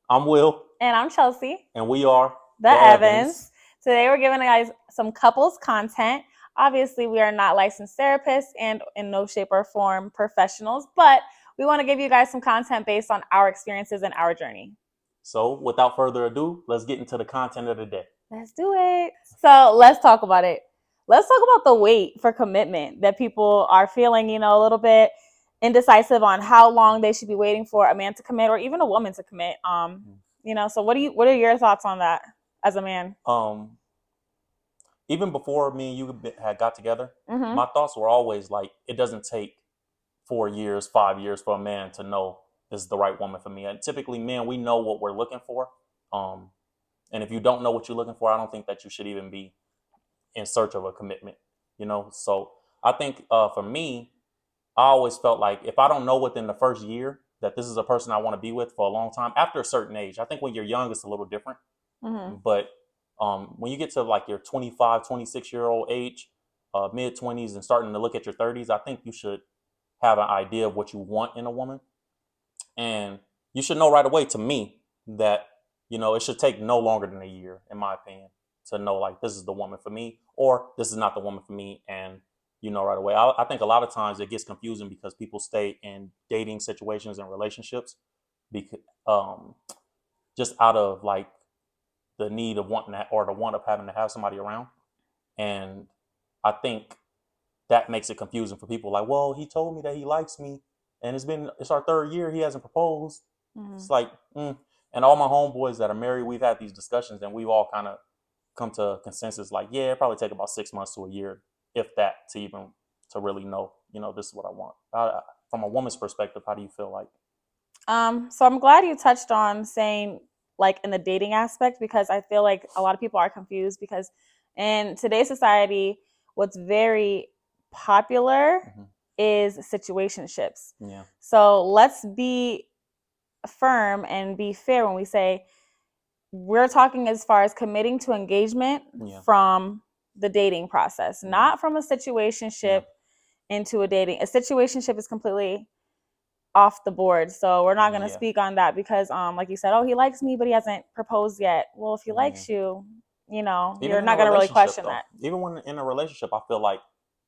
I'm Will, And I'm Chelsea, and we are the the Evans. Evans. Today we're giving you guys some couples content. Obviously, we are not licensed therapists and in no shape or form professionals, but we want to give you guys some content based on our experiences and our journey. So, without further ado, let's get into the content of the day. Let's do it. So let's talk about it. Let's talk about the wait for commitment that people are feeling, a little bit indecisive on how long they should be waiting for a man to commit or even a woman to commit. So what are your thoughts on that as a man? Um, Even before me and you had got together, Mm-hmm. my thoughts were always like, it doesn't take 4 years, 5 years for a man to know this is the right woman for me. And typically, men, we know what we're looking for. Um, and if you don't know what you're looking for, I don't think that you should even be in search of a commitment. So I think for me, I always felt like if I don't know within the first year that this is a person I want to be with for a long time, after a certain age, I think when you're young, it's a little different. Mm-hmm. But when you get to like your 25, 26-year-old age, mid 20s, and starting to look at your 30s, I think you should have an idea of what you want in a woman. And you should know right away, to me, that, it should take no longer than a year, in my opinion, to know like this is the woman for me or this is not the woman for me. And right away. I think a lot of times it gets confusing because people stay in dating situations and relationships because just out of like the need of wanting that or the want of having to have somebody around. And I think that makes it confusing for people. Like, well, he told me that he likes me, and it's our third year. He hasn't proposed. Mm-hmm. It's like, and all my homeboys that are married, we've had these discussions, and we've all kind of come to a consensus. Like, yeah, it probably take about 6 months to a year, if that, to really know. This is what I want. From a woman's perspective, how do you feel like? So I'm glad you touched on saying like in the dating aspect because I feel like a lot of people are confused because in today's society, what's very popular Mm-hmm. is situationships. Yeah. So let's be firm and be fair when we say we're talking as far as committing to engagement Yeah. from the dating process, not from a situationship Yeah. into a dating. A situationship is completely off the board. So we're not going to Yeah. speak on that because like you said, oh, he likes me, but he hasn't proposed yet. Well, if he Yeah. likes you, Even you're in a not going to really relationship, question though, that. even when in a relationship, I feel like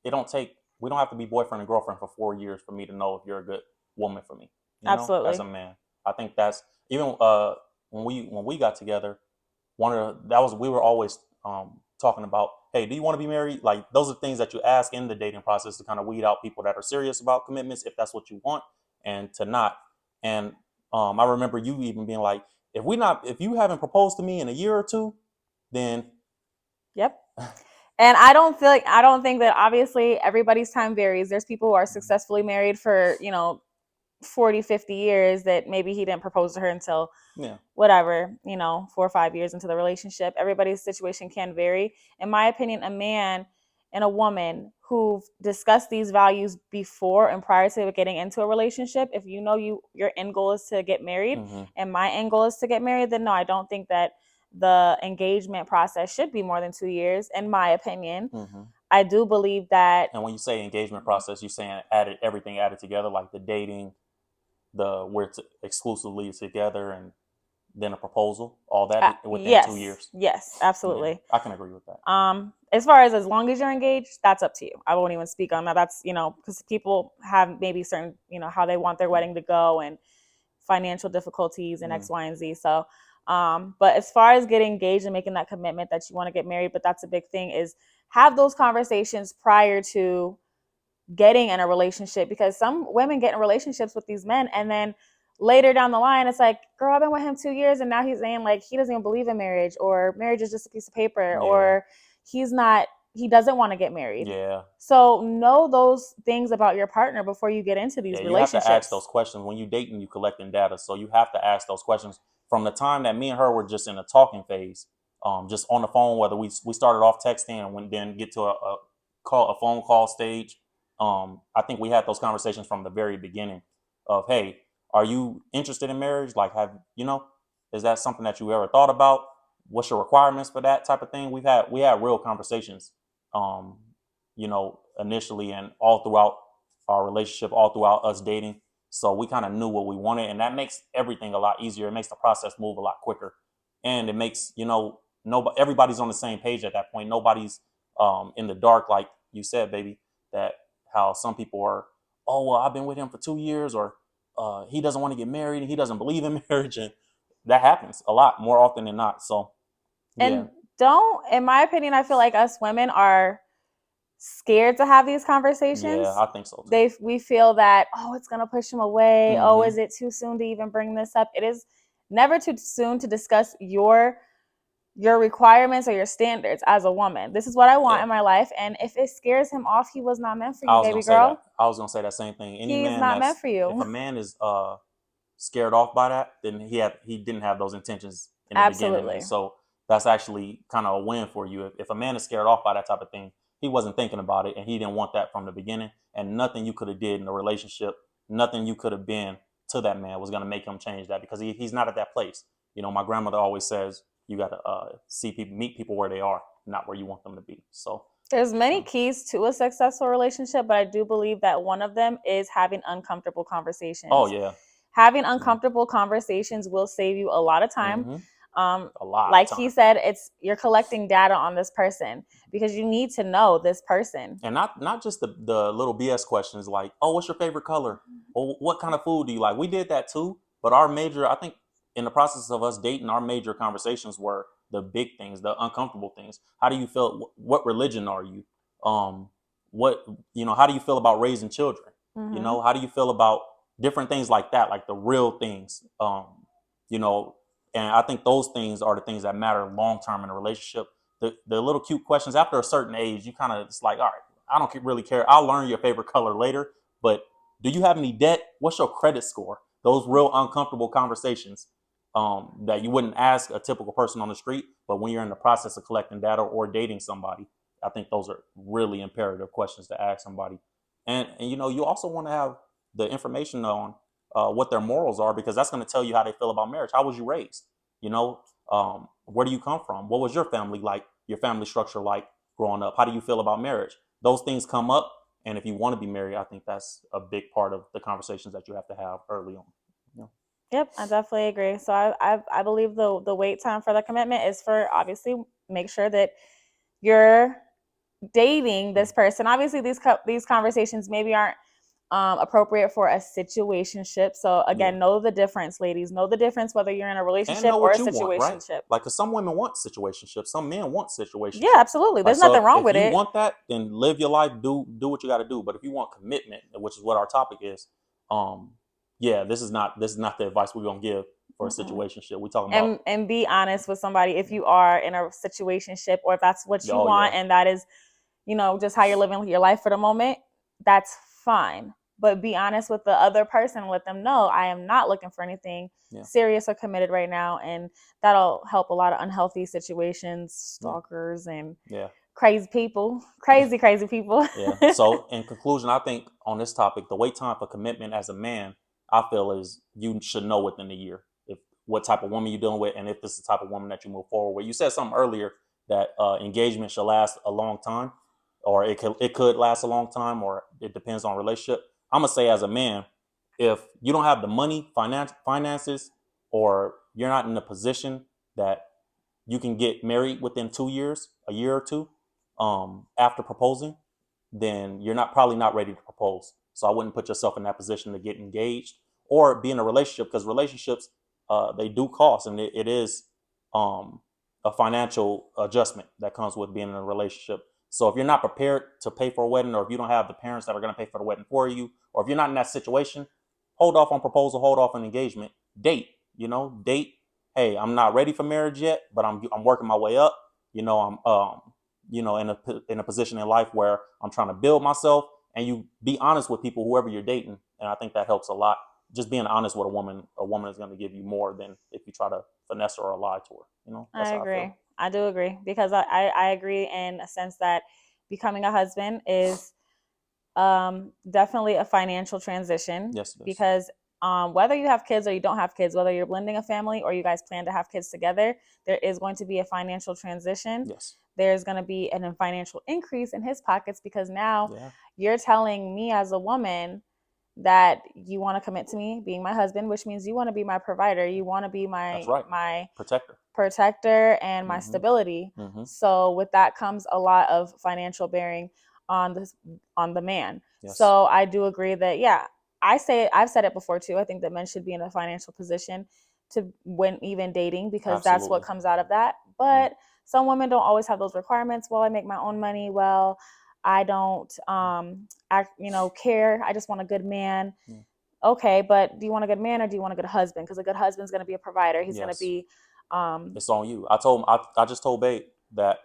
we don't have to be boyfriend and girlfriend for 4 years for me to know if you're a good woman for me. As a Absolutely. man, I think that's even when we got together. One of the, that was we were always talking about, hey, do you want to be married? Like those are things that you ask in the dating process to kind of weed out people that are serious about commitments, if that's what you want, and to not. And I remember you even being like, if you haven't proposed to me in a year or two, then Yep. And I don't think that obviously everybody's time varies. There's people who are successfully married for, 40, 50 years that maybe he didn't propose to her until yeah, whatever, 4 or 5 years into the relationship. Everybody's situation can vary. In my opinion, a man and a woman who've discussed these values before and prior to getting into a relationship, if you know your end goal is to get married hmm and my end goal is to get married, then no, I don't think that the engagement process should be more than 2 years, in my opinion. hmm I do believe that. and when you say engagement process, you're saying added everything added together, like the dating, the we're exclusively together, and then a proposal, all that within two Yes, years. yes, Yeah, absolutely. I can agree with that. As far as long as you're engaged, that's up to you. I won't even speak on that. That's because people have maybe certain how they want their wedding to go and financial difficulties and Mm. X, Y, and Z. So, but as far as getting engaged and making that commitment that you want to get married, but that's a big thing is have those conversations prior to getting in a relationship because some women get in relationships with these men and then later down the line it's like, girl, I've been with him 2 years and now he's saying like he doesn't even believe in marriage or marriage is just a piece of paper Yeah, or he doesn't want to get married. yeah, So know those things about your partner before you get into yeah. these You have to ask those relationships. questions when you dating. You collecting data, so you have to ask those questions from the time that me and her were just in a talking phase, just on the phone. Whether we started off texting and then get to a phone call stage. I think we had those conversations from the very beginning of, hey, are you interested in marriage? Like, is that something that you ever thought about? What's your requirements for that type of thing? We had real conversations, initially and all throughout our relationship, all throughout us dating. So we kind of knew what we wanted, and that makes everything a lot easier. It makes the process move a lot quicker, and it makes nobody everybody's on the same page at that point. Nobody's in the dark, like you said, baby. That how some people are. Oh well, I've been with him for 2 years, or he doesn't want to get married, and he doesn't believe in marriage, and that happens a lot more often than not. So yeah, And in my opinion, I feel like us women are scared to have these yeah, conversations. I think so too. We feel that, oh, it's gonna push him away. Oh, Hmm. is it too soon to even bring this up? It is never too soon to discuss your requirements or your standards as a woman. This is what I want Yeah, in my life, and if it scares him off, he was not meant for I you, was gonna baby say that. girl. I was gonna say that same thing. Any He's man not meant that's for if a you. man is scared off by that, then he didn't have those intentions in the beginning, and Absolutely. so that's actually kind of a win for you. If a man is scared off by that type of thing, he wasn't thinking about it, and he didn't want that from the beginning. And nothing you could have did in the relationship, nothing you could have been to that man was gonna make him change that because he's not at that place. My grandmother always says you got to see people, meet people where they are, not where you want them to be. So, There's many um, keys to a successful relationship, but I do believe that one of them is having uncomfortable oh conversations. yeah, Having yeah, uncomfortable conversations will save you a lot of time. hmm, Um, a lot of like he time. said, it's you're collecting data on this person because you need to know this person. And not just the little BS questions like, oh, what's your favorite color? Or what kind of food do you like? We did that too, but our major, I think, in the process of us dating, our major conversations were the big things, the uncomfortable things. How do you feel? What religion are you? Um, what How do you feel about raising children? Hmm. How do you feel about different things like that, like the real things? You know, and I think those things are the things that matter long term in a relationship. The little cute questions after a certain age, you kind of it's like, all right, I don't really care. I'll learn your favorite color later, but do you have any debt? What's your credit score? Those real uncomfortable conversations that you wouldn't ask a typical person on the street, but when you're in the process of collecting data or dating somebody, I think those are really imperative questions to ask somebody. And you also want to have the information on what their morals are because that's going to tell you how they feel about marriage. How was you raised? You know, where do you come from? What was your family like? Your family structure like growing up? How do you feel about marriage? Those things come up, and if you want to be married, I think that's a big part of the conversations that you have to have early on. You know? Yep, I definitely agree. So I believe the wait time for the commitment is for obviously make sure that you're dating this person. Obviously, these conversations maybe aren't appropriate for a situationship. So Yeah, again, know the difference, ladies. Know the difference whether you're in a and relationship know or a what you want, right? situationship. Like, cause some women want situationships, some men want Yeah, situationships. absolutely. Like, There's so nothing wrong if with you it. want that, then live your life, do what you got to do. But if you want commitment, which is what our topic is, um, yeah, this is not the advice we're gonna give for a Mm-mm. situationship. We're talking about, And be honest with somebody if you are in a situationship or if that's what you oh yeah, want and that is, just how you're living your life for the moment, that's fine. But be honest with the other person and let them know I am not looking for anything yeah, serious or committed right now. And that'll help a lot of unhealthy situations, yeah, stalkers, and yeah. crazy people, crazy people. Yeah. So in conclusion, I think on this topic, the wait time for commitment as a man, I feel is you should know within a year if what type of woman you're dealing with, and if this is the type of woman that you move forward with. You said something earlier that engagement should last a long time, or it could last a long time, or it depends on relationship. I'm gonna say as a man, if you don't have the money, finances, or you're not in a position that you can get married within 2 years, a year or two, after proposing, then you're not probably not ready to propose. So I wouldn't put yourself in that position to get engaged or be in a relationship because relationships they do cost and it is um, a financial adjustment that comes with being in a relationship. So if you're not prepared to pay for a wedding, or if you don't have the parents that are going to pay for the wedding for you, or if you're not in that situation, hold off on proposal, hold off on engagement, date. Date. Hey, I'm not ready for marriage yet, but I'm working my way up. I'm in a position in life where I'm trying to build myself, and you be honest with people, whoever you're dating, and I think that helps a lot. Just being honest with a woman is going to give you more than if you try to finesse her or lie to her. That's I how I feel. agree. I do agree because I agree in a sense that becoming a husband is definitely a financial transition Yes, it is. because whether you have kids or you don't have kids, whether you're blending a family or you guys plan to have kids together, there is going to be a financial transition. Yes. There's going to be a financial increase in his pockets because now Yeah. you're telling me as a woman that you want to commit to me being my husband, which means you want to be my provider. You want to be That's my right. protector and my Mm-hmm. stability. Mm-hmm. So with that comes a lot of financial bearing on the man. Yes. So I do agree that, yeah, I've said it before too. I think that men should be in a financial position to when even dating, because that's what Absolutely. comes out of that. But some women don't always have those requirements. Well, I make my own money. Well, I don't care. I just want a good man. Yeah. Okay, but do you want a good man or do you want a good husband? Because a good husband's going to be a provider. He's going to Yes. be It's on you. I just told Babe that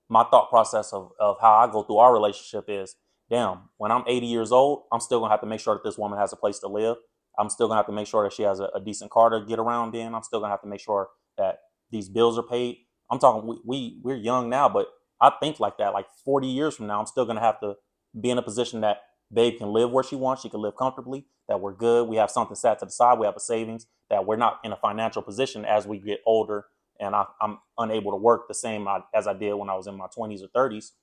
my thought process of how I go through our relationship is, damn, when I'm 80 years old, I'm still gonna have to make sure that this woman has a place to live. I'm still gonna have to make sure that she has a decent car to get around in. I'm still gonna have to make sure that these bills are paid. I'm talking we're young now, but I think like that. Like 40 years from now, I'm still gonna have to be in a position that Babe can live where she wants. She can live comfortably. That we're good. We have something set to the side. We have a savings. That we're not in a financial position as we get older and I'm unable to work the same as I did when I was in my 20s or 30s,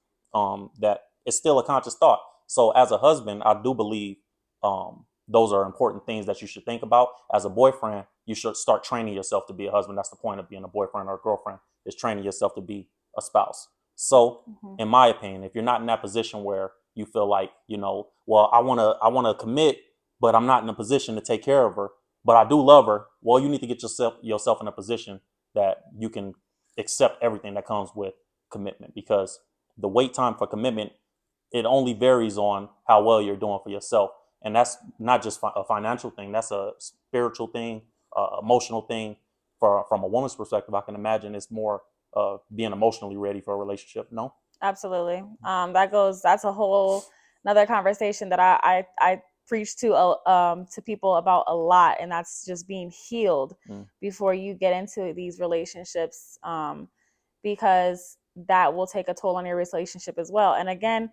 that it's still a conscious thought. So as a husband, I do believe those are important things that you should think about. As a boyfriend, you should start training yourself to be a husband. That's the point of being a boyfriend or a girlfriend, is training yourself to be a spouse. So in my opinion, if you're not in that position where you feel like, well, I want to commit, but I'm not in a position to take care of her, but I do love her. Well, you need to get yourself in a position that you can accept everything that comes with commitment, because the wait time for commitment, it only varies on how well you're doing for yourself. And that's not just a financial thing. That's a spiritual thing, emotional thing. From a woman's perspective, I can imagine it's more being emotionally ready for a relationship. No? Absolutely. That's a whole another conversation that I preach to people about a lot, and that's just being healed before you get into these relationships, because that will take a toll on your relationship as well. And again,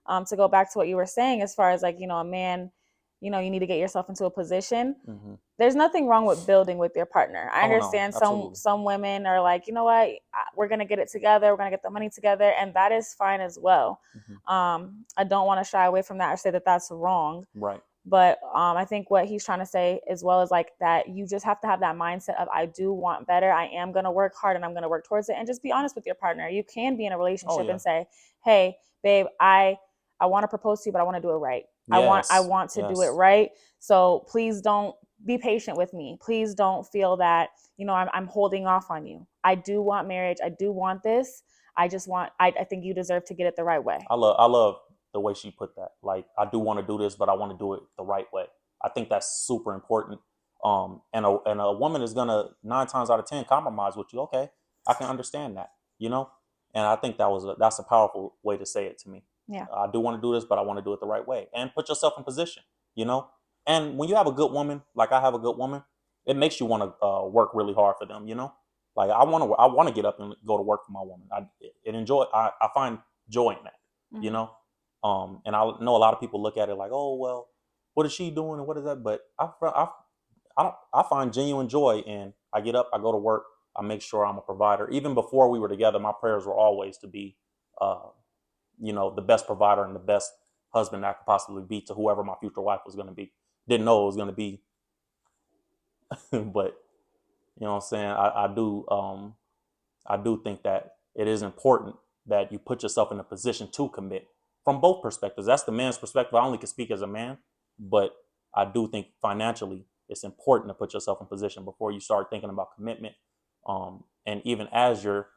to go back to what you were saying, as far as like, a man, you need to get yourself into a position. Mm-hmm. There's nothing wrong with building with your partner. I understand absolutely. some women are like, you know what, we're gonna get it together, we're gonna get the money together, and that is fine as well. I don't want to shy away from that or say that that's wrong. Right. But I think what he's trying to say as well is like that you just have to have that mindset of, I do want better. I am going to work hard and I'm going to work towards it, and just be honest with your partner. You can be in a relationship and say, hey, babe, I want to propose to you, but I want to do it right. Yes. I want to do it right. So please don't be patient with me. Please don't feel that, I'm holding off on you. I do want marriage. I do want this. I think you deserve to get it the right way. I love the way she put that. Like, I do want to do this, but I want to do it the right way. I think that's super important. And a woman is gonna 9 times out of 10 compromise with you. Okay, I can understand that. And I think that's a powerful way to say it to me. Yeah. I do want to do this, but I want to do it the right way, and put yourself in position. And when you have a good woman, like I have a good woman, it makes you want to work really hard for them. Like I want to get up and go to work for my woman. I find joy in that. And I know a lot of people look at it like, oh well, what is she doing and what is that? But I find genuine joy in, I get up, I go to work, I make sure I'm a provider. Even before we were together, my prayers were always to be, the best provider and the best husband I could possibly be to whoever my future wife was going to be. Didn't know it was going to be, but you know what I'm saying? I do think that it is important that you put yourself in a position to commit from both perspectives. That's the man's perspective. I only can speak as a man, but I do think financially it's important to put yourself in position before you start thinking about commitment. And even as you're,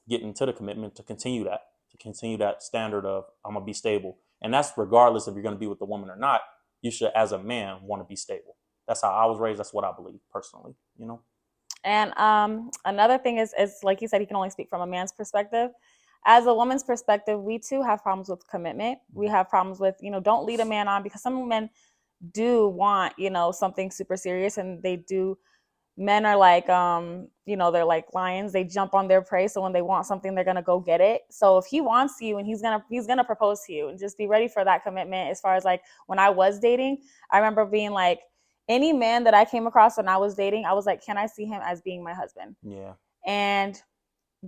getting to the commitment, to continue that standard of, I'm gonna be stable. And that's regardless if you're gonna be with the woman or not. You should, as a man, want to be stable. That's how I was raised. That's what I believe personally, And another thing is like you said, you can only speak from a man's perspective. As a woman's perspective, we too have problems with commitment. We have problems with, don't lead a man on, because some men do want, something super serious, and they do. Men are like, they're like lions. They jump on their prey. So when they want something, they're gonna go get it. So if he wants you, and he's gonna propose to you, and just be ready for that commitment. As far as like when I was dating, I remember being like, any man that I came across when I was dating, I was like, can I see him as being my husband? Yeah. And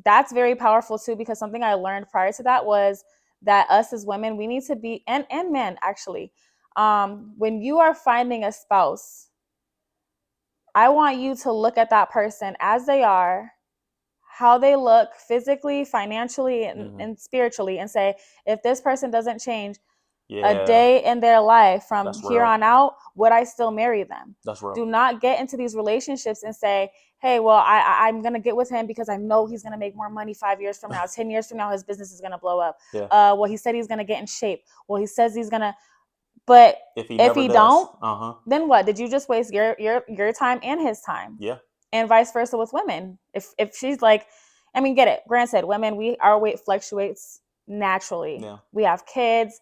that's very powerful too, because something I learned prior to that was that us as women, we need to be, and men actually, When you are finding a spouse, I want you to look at that person as they are, how they look physically, financially, and spiritually, and say, if this person doesn't change a Yeah, day in their life from that's here real. on out, would I still marry them? That's real. Do not get into these relationships and say, hey, well, I'm going to get with him because I know he's going to make more money 5 years from now. 10 years from now, his business is going to blow up. Yeah. Well, he said he's going to get in shape. Well, he says he's going to, but If he if never he does, don't, then what? Did you just waste your time and his time? yeah, And vice versa with women. If she's like, I mean, get it. Granted, women, our weight fluctuates naturally. yeah. We have kids,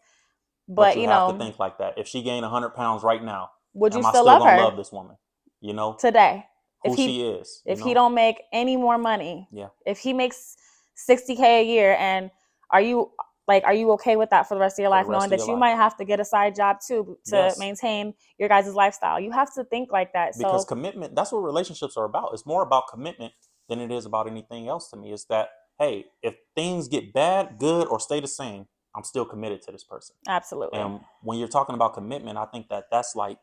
But but you have to think like that. If she gained 100 pounds right now, would you am I still still love gonna her love this woman? You know today? If who he she is. You if he know, don't make any more money, yeah. if he makes 60K a year, and are you okay with that for the rest of your For the life, rest knowing of that your you life, might have to get a side job too to yes. maintain your guys' lifestyle? You have to think like that. Because So commitment, that's what relationships are about. It's more about commitment than it is about anything else to me. It's that, hey, if things get bad, good, or stay the same, I'm still committed to this person. absolutely. And when you're talking about commitment, I think that that's like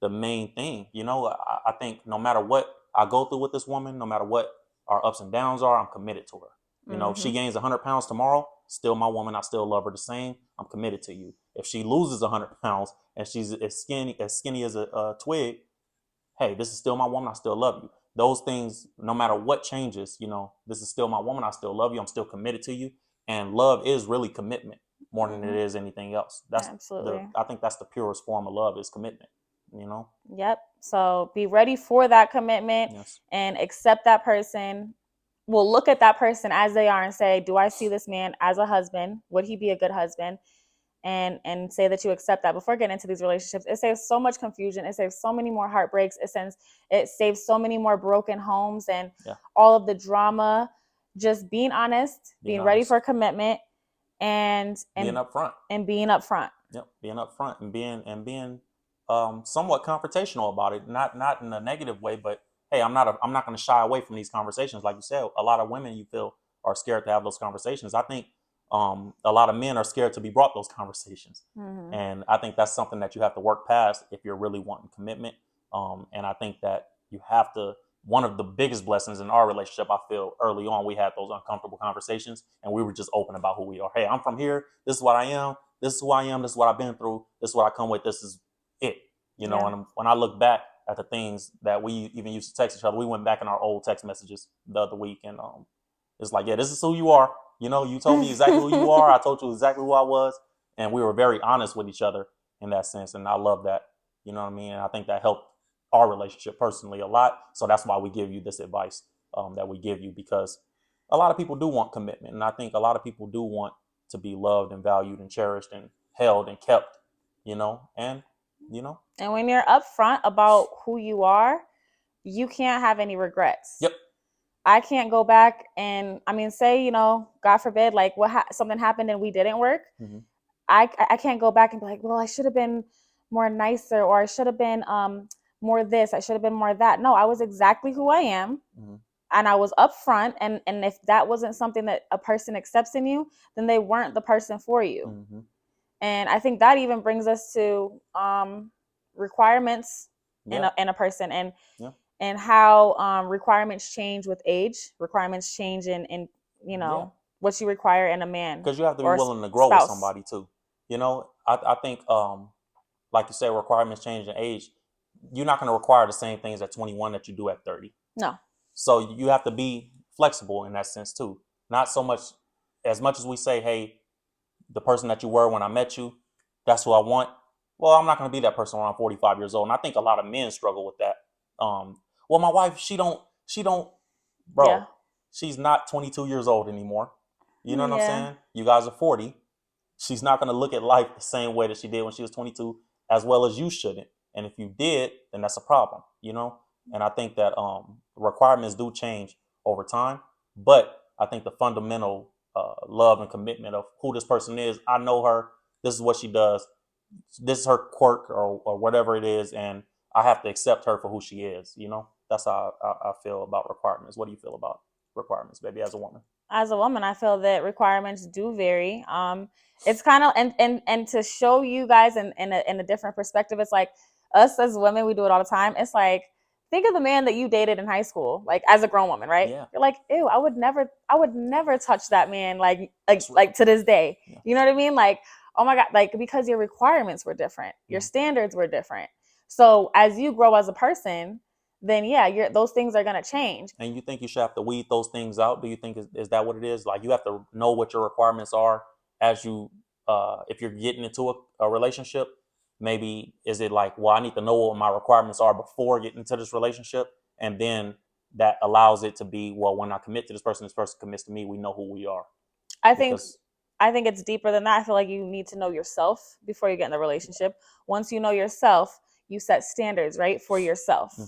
the main thing. You know, I think no matter what I go through with this woman, no matter what our ups and downs are, I'm committed to her. You know, if she Mm-hmm. gains 100 pounds tomorrow, still my woman. I still love her the same. I'm committed to you. If she loses 100 pounds and she's as skinny as a twig, hey, this is still my woman. I still love you. Those things, no matter what changes, you know, this is still my woman. I still love you. I'm still committed to you. And love is really commitment more than it Mm-hmm. is anything else. That's Absolutely. I think that's the purest form of love is commitment, you know? Yep. So be ready for that commitment Yes. and accept that person. We'll look at that person as they are and say, do I see this man as a husband? Would he be a good husband? And say that you accept that before getting into these relationships. It saves so much confusion. It saves so many more heartbreaks. It saves so many more broken homes and Yeah. all of the drama. Just being honest, being ready honest. for commitment, and Being upfront. and being upfront. Yep. Being upfront and being somewhat confrontational about it. Not in a negative way, but hey, I'm not gonna shy away from these conversations. Like you said, a lot of women you feel are scared to have those conversations. I think a lot of men are scared to be brought those conversations. Mm-hmm. And I think that's something that you have to work past if you're really wanting commitment. And I think that you have to, one of the biggest blessings in our relationship, I feel early on, we had those uncomfortable conversations and we were just open about who we are. Hey, I'm from here. This is what I am. This is who I am. This is what I've been through. This is what I come with. This is it. You know, Yeah. and when I look back at the things that we even used to text each other, we went back in our old text messages the other week and it's like, yeah, this is who you are. You know, you told me exactly who you are. I told you exactly who I was. And we were very honest with each other in that sense. And I love that. You know what I mean? And I think that helped our relationship personally a lot. So that's why we give you this advice that we give you, because a lot of people do want commitment. And I think a lot of people do want to be loved and valued and cherished and held and kept, you know, and, you know. And when you're upfront about who you are, you can't have any regrets. Yep. I can't go back and, I mean, say, you know, God forbid, like something happened and we didn't work. Mm-hmm. I can't go back and be like, well, I should have been more nicer, or I should have been more this, I should have been more that. No, I was exactly who I am. Mm-hmm. And I was upfront, and if that wasn't something that a person accepts in you, then they weren't the person for you. Mm-hmm. And I think that even brings us to requirements in a person, and how requirements change with age. Requirements change in you know what you require in a man, because you have to be or willing to grow with spouse. somebody too. You know, I think like you said, requirements change in age. You're not going to require the same things at 21 that you do at 30. No. So you have to be flexible in that sense too. Not so much as we say, hey, the person that you were when I met you, that's who I want. Well, I'm not going to be that person when I'm 45 years old. And I think a lot of men struggle with that. Well, my wife, she don't, bro, Yeah. she's not 22 years old anymore. You know what I'm Yeah. saying? You guys are 40. She's not going to look at life the same way that she did when she was 22, as well as you shouldn't. And if you did, then that's a problem, you know? And I think that requirements do change over time. But I think the fundamental love and commitment of who this person is, I know her, this is what she does, this is her quirk or whatever it is, and I have to accept her for who she is, you know? That's how I feel about requirements. What do you feel about requirements, baby, as a woman? as a woman, I feel that requirements do vary. It's kind of and to show you guys in a different perspective, it's like us as women, we do it all the time. It's like think of the man that you dated in high school, like as a grown woman, right? Yeah. You're like, ew, I would never touch that man, like That's right. like to this day. Yeah. You know what I mean? Like, oh my God, like because your requirements were different, your standards were different. So as you grow as a person, then yeah, those things are gonna change. And you think you should have to weed those things out? Do you think is that what it is? Like you have to know what your requirements are as you if you're getting into a relationship. Maybe is it like, well, I need to know what my requirements are before getting into this relationship, and then that allows it to be, well, when I commit to this person commits to me, we know who we are. I think Because I think it's deeper than that. I feel like you need to know yourself before you get in the relationship. Once you know yourself, you set standards, right, for yourself.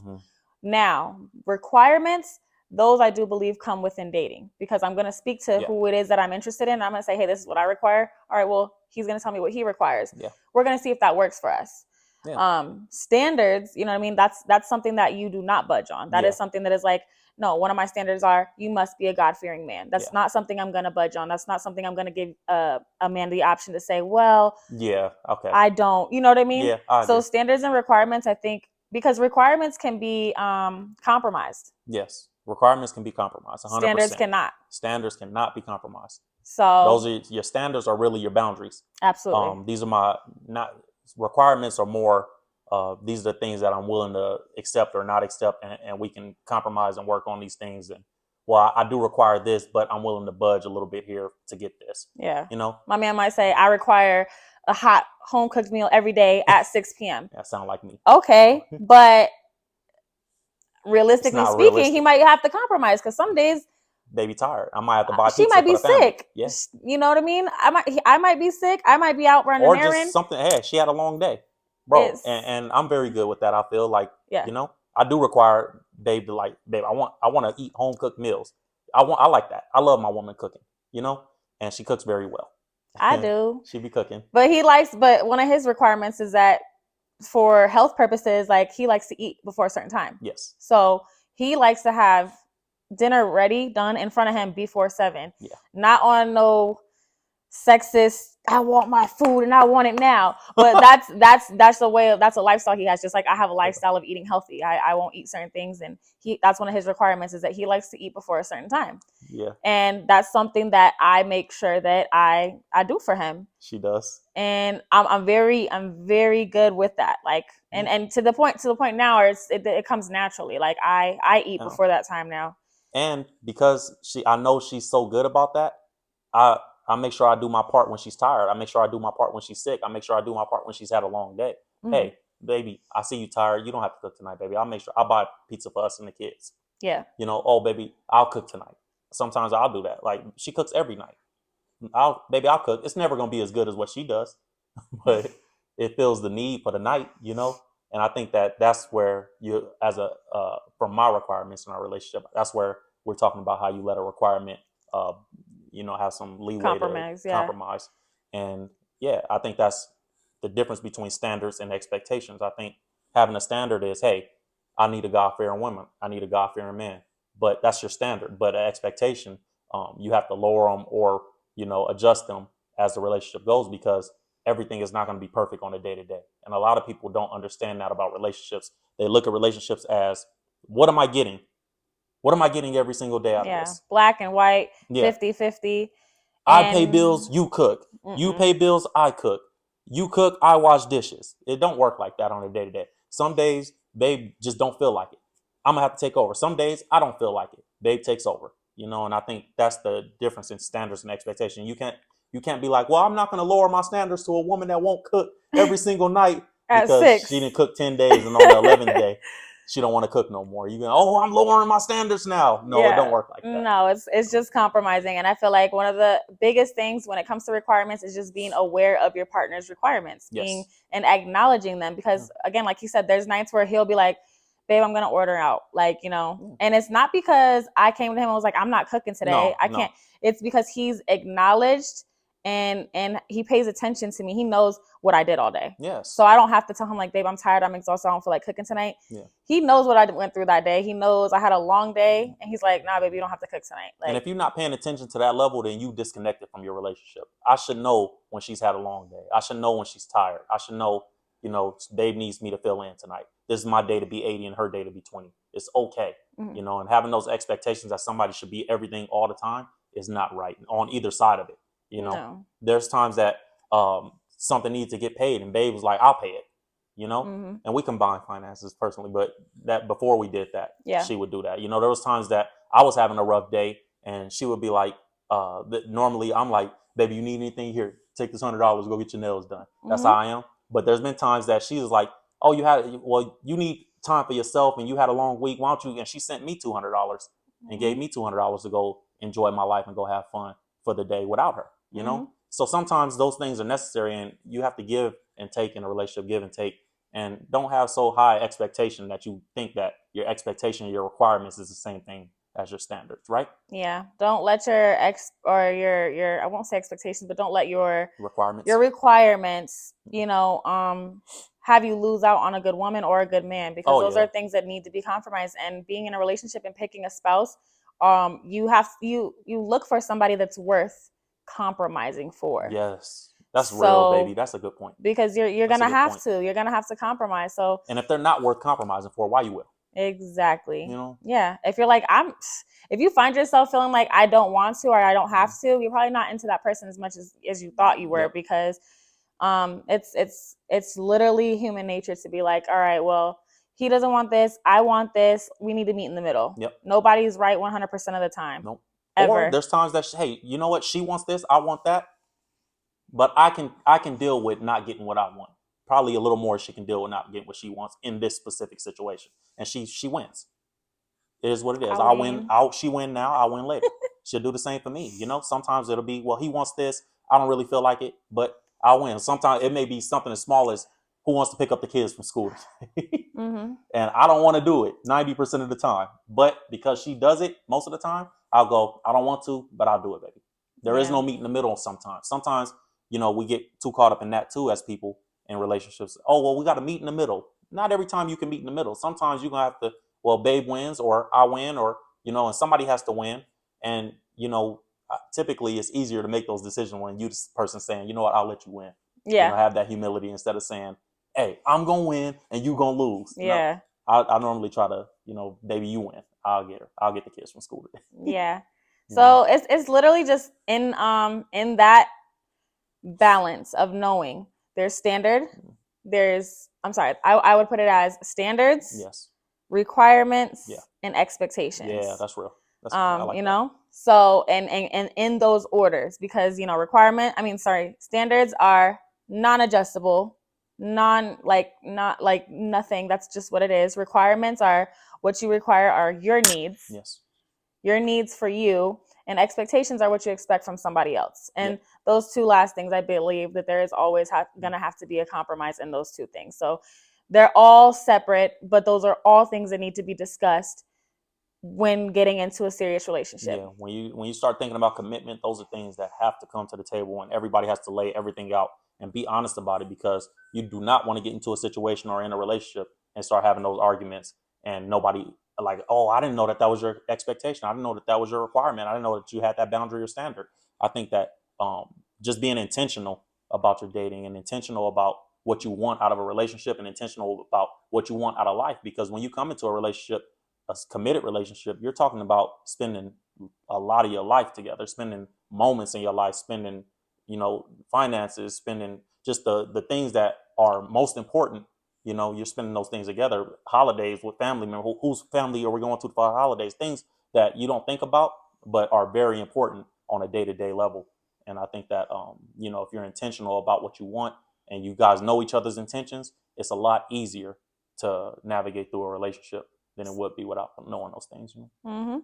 Now, requirements, those I do believe come within dating because I'm going to speak to Yeah. who it is that I'm interested in. I'm going to say, hey, this is what I require. All right, well, he's going to tell me what he requires. Yeah. We're going to see if that works for us. Yeah. Standards, you know what I mean? That's something that you do not budge on. That Yeah. is something that is like, no, one of my standards are you must be a God-fearing man. That's Yeah. not something I'm going to budge on. That's not something I'm going to give a man the option to say, well, Yeah. Okay. I don't, you know what I mean? Yeah. I So agree. standards and requirements, I think, because requirements can be compromised. Yes. Requirements can be compromised. 100%. Standards cannot. Standards cannot be compromised. So Those are your standards are really your boundaries. absolutely. These are my not requirements are more. These are the things that I'm willing to accept or not accept, and we can compromise and work on these things. And well, I do require this, but I'm willing to budge a little bit here to get this. Yeah. You know, my man might say, I require a hot home cooked meal every day at 6 p.m. That sounds like me. Okay, but realistically speaking, realistic. he might have to compromise because some days they be tired. I might have to buy she pizza might be for the family. sick. Yeah. You know what I mean? I might be sick. I might be out running Or an errand. just something. Hey, she had a long day, bro. And I'm very good with that. I feel like, yeah. You know, I do require Babe to like, babe, I want to eat home cooked meals. I like that. I love my woman cooking, you know, and she cooks very well. I do. She be cooking. But one of his requirements is that for health purposes, like he likes to eat before a certain time. Yes. So he likes to have dinner ready, done in front of him before 7. Yeah. Not on no sexist, I want my food and I want it now. But that's a lifestyle he has. Just like I have a lifestyle of eating healthy. I won't eat certain things, and that's one of his requirements is that he likes to eat before a certain time. Yeah. And that's something that I make sure that I do for him. She does. And I'm very good with that. Like and to the point now it comes naturally. Like I eat before that time now. And because I know she's so good about that, I make sure I do my part when she's tired. I make sure I do my part when she's sick. I make sure I do my part when she's had a long day. Mm-hmm. Hey, baby, I see you tired. You don't have to cook tonight, baby. I'll make sure I buy pizza for us and the kids. Yeah. You know, oh, baby, I'll cook tonight. Sometimes I'll do that. Like she cooks every night. I'll cook. It's never going to be as good as what she does, but it fills the need for the night, you know? And I think that's where you, from my requirements in our relationship, that's where we're talking about how you let a requirement, have some leeway to compromise. And yeah, I think that's the difference between standards and expectations. I think having a standard is, hey, I need a God-fearing woman. I need a God-fearing man. But that's your standard. But an expectation, you have to lower them or, adjust them as the relationship goes, because everything is not going to be perfect on a day-to-day. And a lot of people don't understand that about relationships. They look at relationships as, what am I getting? What am I getting every single day out of this? Black and white, 50-50. I pay bills, you cook. You pay bills, I cook. You cook, I wash dishes. It don't work like that on a day-to-day. Some days, babe just don't feel like it. I'm going to have to take over. Some days, I don't feel like it. Babe takes over. And I think that's the difference in standards and expectation. You can't be like, well, I'm not going to lower my standards to a woman that won't cook every single night because 6. she didn't cook 10 days and on the 11th day, she don't want to cook no more. You go, I'm lowering my standards now. No, It don't work like that. No, it's just compromising. And I feel like one of the biggest things when it comes to requirements is just being aware of your partner's requirements, and acknowledging them. Because again, like you said, there's nights where he'll be like, babe, I'm going to order out. And it's not because I came to him and was like, I'm not cooking today. I can't. It's because he's acknowledged and he pays attention to me. He knows what I did all day. Yes. So I don't have to tell him like, babe, I'm tired, I'm exhausted, I don't feel like cooking tonight. Yeah. He knows what I went through that day. He knows I had a long day, and he's like, nah, baby, you don't have to cook tonight. Like, and if you're not paying attention to that level, then you disconnected from your relationship. I should know when she's had a long day. I should know when she's tired. I should know, babe needs me to fill in tonight. This is my day to be 80 and her day to be 20. It's okay. Mhm. And having those expectations that somebody should be everything all the time is not right on either side of it. No. There's times that something needs to get paid and babe was like, I'll pay it, Mhm. and we combine finances personally, but that before we did that, Yeah. she would do that. There was times that I was having a rough day and she would be like, normally I'm like, baby, you need anything? Here, take this $100, go get your nails done. That's how Mhm. I am. But there's been times that she was like, oh, you need time for yourself and you had a long week. Why don't you? And she sent me $200 and gave Mhm. me $200 to go enjoy my life and go have fun for the day without her, Mhm. So sometimes those things are necessary and you have to give and take in a relationship, give and take. And don't have so high expectation that you think that your expectation, your requirements is the same thing as your standards, right? Yeah. Don't let your your I won't say expectations, but don't let your Requirements. requirements, have you lose out on a good woman or a good man, because Oh those yeah. are things that need to be compromised. And being in a relationship and picking a spouse, you look for somebody that's worth compromising for. Yes. That's real, baby. So That's a good point. because you're That's a gonna good have point. to you're gonna have to compromise. So And if they're not worth compromising for, why you will? exactly. You know? Yeah. If you're like, if you find yourself feeling like I don't want to or I don't have to, you're probably not into that person as much as you thought you were. Yep. Because it's literally human nature to be like, all right, well, he doesn't want this, I want this, we need to meet in the middle. Yep. Nobody's right 100% of the time. Nope. Ever. Or there's times that hey, you know what? She wants this, I want that, but I can deal with not getting what I want. Probably a little more she can deal with not getting what she wants in this specific situation, and she wins. It is what it is. I I'll win. mean, She win now. I'll win later. She'll do the same for me. Sometimes it'll be, well, he wants this. I don't really feel like it, but I'll win. Sometimes it may be something as small as who wants to pick up the kids from school. mhm. And I don't want to do it 90% of the time. But because she does it most of the time, I'll go, I don't want to, but I'll do it, baby. There is Yeah. no meet in the middle sometimes. Sometimes, we get too caught up in that too as people in relationships. Oh, well, we got to meet in the middle. Not every time you can meet in the middle. Sometimes you're going to have to, well, babe wins or I win or, and somebody has to win. And, typically it's easier to make those decisions when you the person saying, you know what, I'll let you win. Yeah. Have that humility instead of saying, hey, I'm going to win and you going to lose. Yeah. No, I normally try to, baby, you win. I'll get her. I'll get the kids from school today. Yeah. So it's literally just in that balance of knowing there's standard, I would put it as standards, Yes, requirements, yeah, and expectations. Yeah, that's real. I like that. So and in those orders, because standards are non-adjustable, not like nothing, that's just what it is. Requirements are what you require, are your needs. Yes. Your needs for you, and expectations are what you expect from somebody else. And those two last things, I believe that there is always going to have to be a compromise in those two things. So they're all separate, but those are all things that need to be discussed when getting into a serious relationship. Yeah, when you start thinking about commitment, those are things that have to come to the table, and everybody has to lay everything out and be honest about it, because you do not want to get into a situation or in a relationship and start having those arguments and nobody like, oh, I didn't know that was your expectation. I didn't know that was your requirement. I didn't know that you had that boundary or standard. I think that just being intentional about your dating and intentional about what you want out of a relationship and intentional about what you want out of life, because when you come into a relationship, a committed relationship, you're talking about spending a lot of your life together, spending moments in your life, spending, finances, spending just the things that are most important. You're spending those things together, holidays with family members. Whose family are we going to for holidays? Things that you don't think about, but are very important on a day-to-day level. And I think that, if you're intentional about what you want and you guys know each other's intentions, it's a lot easier to navigate through a relationship than it would be without knowing those things. Mm-hmm.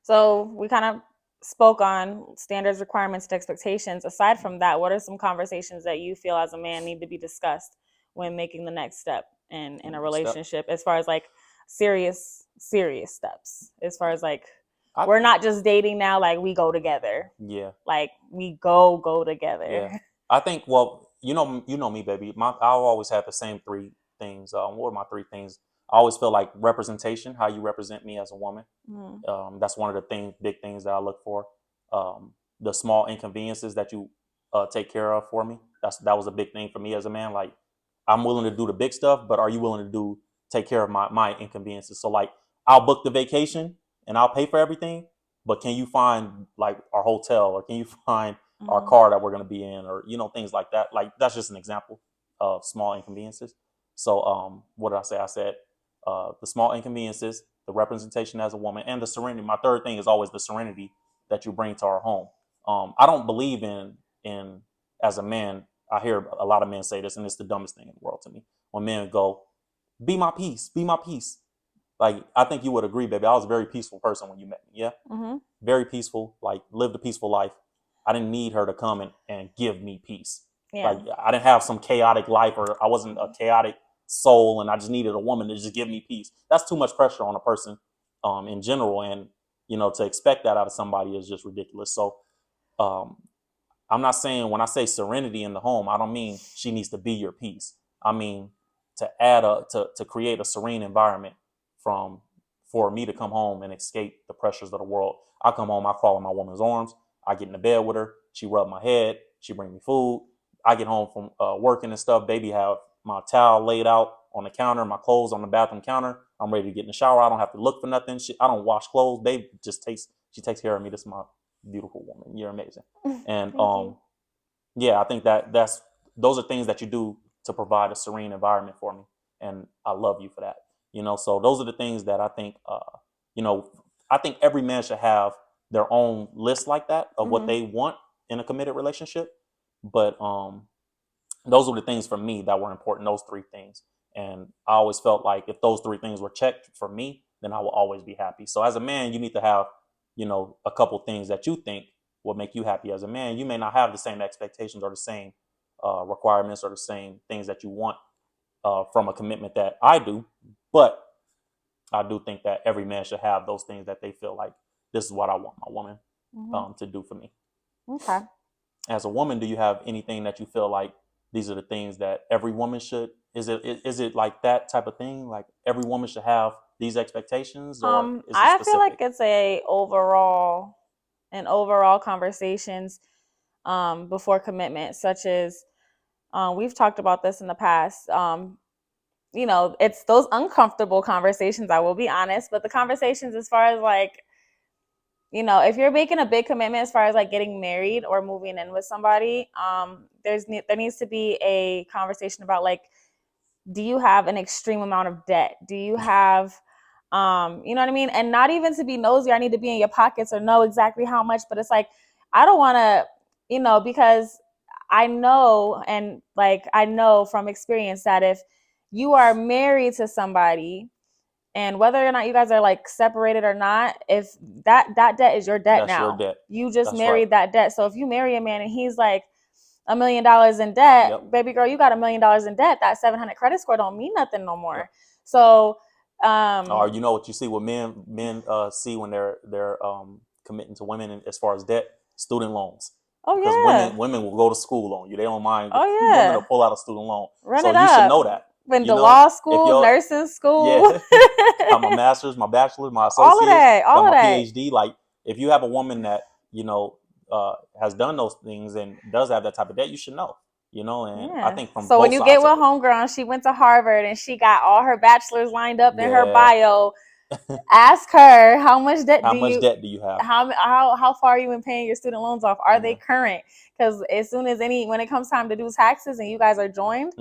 So we kind of spoke on standards, requirements, and expectations. Aside from that, what are some conversations that you feel as a man need to be discussed when making the next step in a relationship, as far as like serious steps, as far as like We're not just dating now, like we go together. Yeah. Like we go together. Yeah. I think, well, you know me, baby. I'll always have the same three things. What are my three things? I always feel like representation, how you represent me as a woman. That's one of the big things that I look for. The small inconveniences that you take care of for me. That was a big thing for me as a man. Like, I'm willing to do the big stuff, but are you willing to take care of my inconveniences? So like, I'll book the vacation and I'll pay for everything, but can you find like our hotel, or can you find our car that we're going to be in, or things like that. Like, that's just an example of small inconveniences. So what did I say? I said the small inconveniences, the representation as a woman, and the serenity. My third thing is always the serenity that you bring to our home. I don't believe in as a man. I hear a lot of men say this, and it's the dumbest thing in the world to me. When men go, "Be my peace, be my peace." Like, I think you would agree, baby. I was a very peaceful person when you met me. Yeah, very peaceful. Like, lived a peaceful life. I didn't need her to come and give me peace. Yeah. Like, I didn't have some chaotic life, or I wasn't a chaotic soul, and I just needed a woman to just give me peace. That's too much pressure on a person in general, and to expect that out of somebody is just ridiculous. So I'm not saying, when I say serenity in the home, I don't mean she needs to be your peace. I mean to create a serene environment for me to come home and escape the pressures of the world. I come home, I crawl in my woman's arms, I get in the bed with her, she rub my head, she bring me food. I get home from working and stuff, baby have my towel laid out on the counter, my clothes on the bathroom counter. I'm ready to get in the shower. I don't have to look for nothing. I don't wash clothes. Baby she takes care of me. This is my beautiful woman. You're amazing. And yeah, I think those are things that you do to provide a serene environment for me, and I love you for that. So those are the things that I think I think every man should have their own list like that of what they want in a committed relationship. But those were the things for me that were important, those three things. And I always felt like if those three things were checked for me, then I will always be happy. So as a man, you need to have, a couple things that you think will make you happy as a man. You may not have the same expectations or the same requirements or the same things that you want from a commitment that I do. But I do think that every man should have those things that they feel like, this is what I want my woman to do for me. Okay. As a woman, do you have anything that you feel like these are the things that every woman should? Is it like that type of thing? Like, every woman should have these expectations, or is it I specific? feel like it's an overall conversations before commitment, such as we've talked about this in the past. It's those uncomfortable conversations, I will be honest, but the conversations as far as like, if you're making a big commitment as far as like getting married or moving in with somebody, there needs to be a conversation about like, do you have an extreme amount of debt? Do you have, you know what I mean? And not even to be nosy, I need to be in your pockets or know exactly how much, but it's like, I don't want to, because I know, and like, I know from experience that if you are married to somebody, and whether or not you guys are like separated or not, if that debt is your debt. That's now your debt. You just married that debt. So if you marry a man and he's like $1 million in debt, yep, baby girl, you got $1 million in debt. That 700 credit score don't mean nothing no more. Yep. So or what you see, what men see when they're committing to women as far as debt, student loans. Oh, because yeah. women will go to school on you. They don't mind. Oh, yeah. Women will pull out a student loan. Run so it you up. should know that. Went to law school, nursing school. Yeah. Got my master's, my bachelor's, my associates, all of my that. PhD. Like, if you have a woman that has done those things and does have that type of debt, you should know. And yeah. I think from so when you get with homegirl, she went to Harvard and she got all her bachelors lined up in her bio. Ask her, how much debt do you have? How far are you in paying your student loans off? Are they current? Because as soon as when it comes time to do taxes and you guys are joined,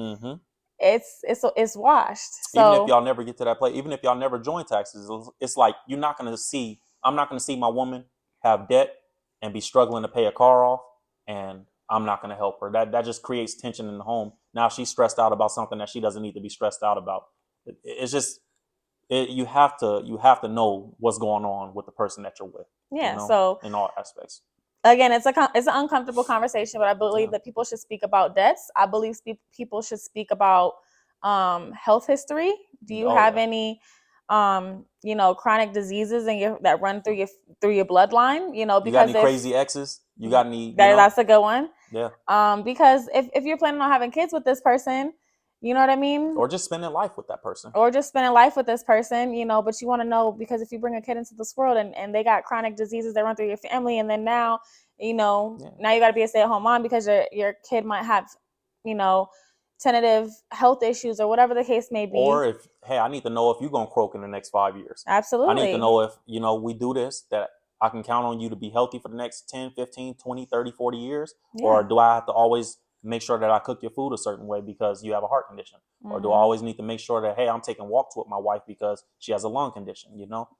it's washed. So even if y'all never get to that place, even if y'all never join taxes, it's like I'm not gonna see my woman have debt and be struggling to pay a car off, and I'm not gonna help her. That just creates tension in the home. Now she's stressed out about something that she doesn't need to be stressed out about. It's just you have to know what's going on with the person that you're with. Yeah. So in all aspects. Again, it's an uncomfortable conversation, but I believe that people should speak about debts. I believe people should speak about health history. Do you have any chronic diseases that run through your bloodline, You got because any crazy exes? You got any, that's a good one. Yeah. Because if you're planning on having kids with this person, you know what I mean? Or just spending life with that person. But you want to know, because if you bring a kid into this world and they got chronic diseases that run through your family, and then now, now you got to be a stay-at-home mom because your kid might have, tentative health issues or whatever the case may be. Or I need to know if you're going to croak in the next 5 years. Absolutely. I need to know if, we do this, that I can count on you to be healthy for the next 10, 15, 20, 30, 40 years. Yeah. Or do I have to always make sure that I cook your food a certain way because you have a heart condition? Mm-hmm. Or do I always need to make sure that, hey, I'm taking walks with my wife because she has a lung condition,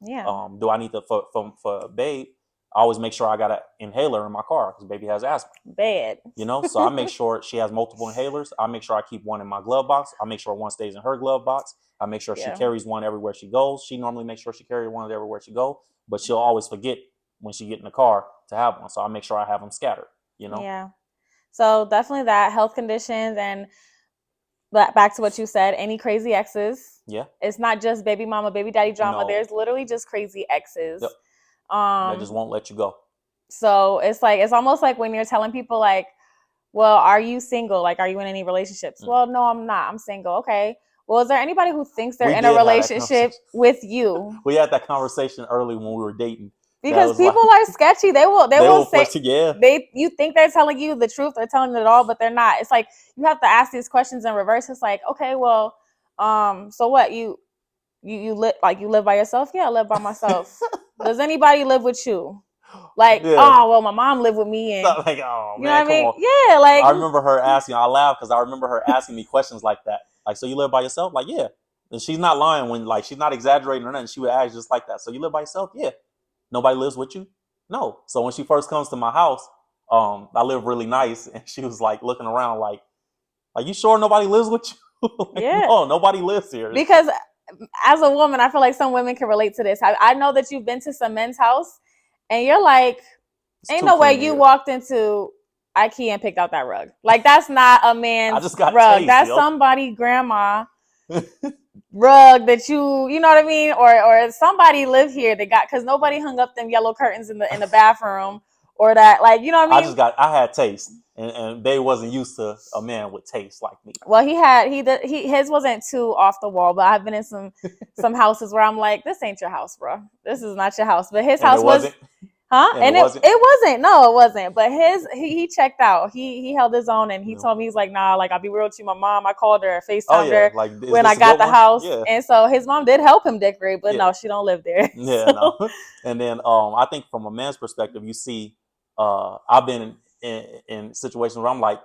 Yeah. Do I need to, for babe, I always make sure I got an inhaler in my car because baby has asthma. Bad. So I make sure she has multiple inhalers. I make sure I keep one in my glove box. I make sure one stays in her glove box. I make sure she carries one everywhere she goes. She normally makes sure she carries one everywhere she goes, but she'll always forget when she get in the car to have one. So I make sure I have them scattered, Yeah. So definitely that, health conditions, and back to what you said, any crazy exes. Yeah. It's not just baby mama, baby daddy drama. No. There's literally just crazy exes. Yep. That just won't let you go. So it's almost like when you're telling people like, well, are you single? Like, are you in any relationships? Mm. Well, no, I'm not. I'm single. Okay. Well, is there anybody who thinks they're in a relationship with you? We had that conversation early when we were dating. Because people are sketchy. They will say, you think they're telling you the truth, they're telling it all, but they're not. It's like, you have to ask these questions in reverse. It's like, okay, well, so what, you live by yourself? Yeah, I live by myself. Does anybody live with you? Like, oh, well, my mom lived with me, and like, oh, you know what I mean? Yeah, like, I remember her asking. I laughed because I remember her asking me questions like that. Like, so you live by yourself? Like, yeah. And she's not lying when, like, she's not exaggerating or nothing. She would ask just like that. So you live by yourself? Yeah. Nobody lives with you? No. So when she first comes to my house, I live really nice, and she was like looking around, like you sure nobody lives with you? Like, yeah. No, nobody lives here. Because as a woman, I feel like some women can relate to this. I know that you've been to some men's house, and you're like, ain't no way you walked into IKEA and picked out that rug. Like, that's not a man's rug. That's somebody grandma rug that you know what I mean? Or somebody lived here that got, because nobody hung up them yellow curtains in the bathroom, or that, like, you know what I mean? I had taste, and they wasn't used to a man with taste like me. Well, his wasn't too off the wall, but I've been in some houses where I'm like, this ain't your house, bro. This is not your house. But his house was. Huh? And it wasn't. No, it wasn't. But he checked out. He held his own, and he told me, he's like, nah, like, I'll be real with you. My mom, I called her, FaceTimed her like, when I got the house. Yeah. And so his mom did help him decorate, but no, she don't live there. Yeah, so. No. And then I think from a man's perspective, you see, I've been in situations where I'm like,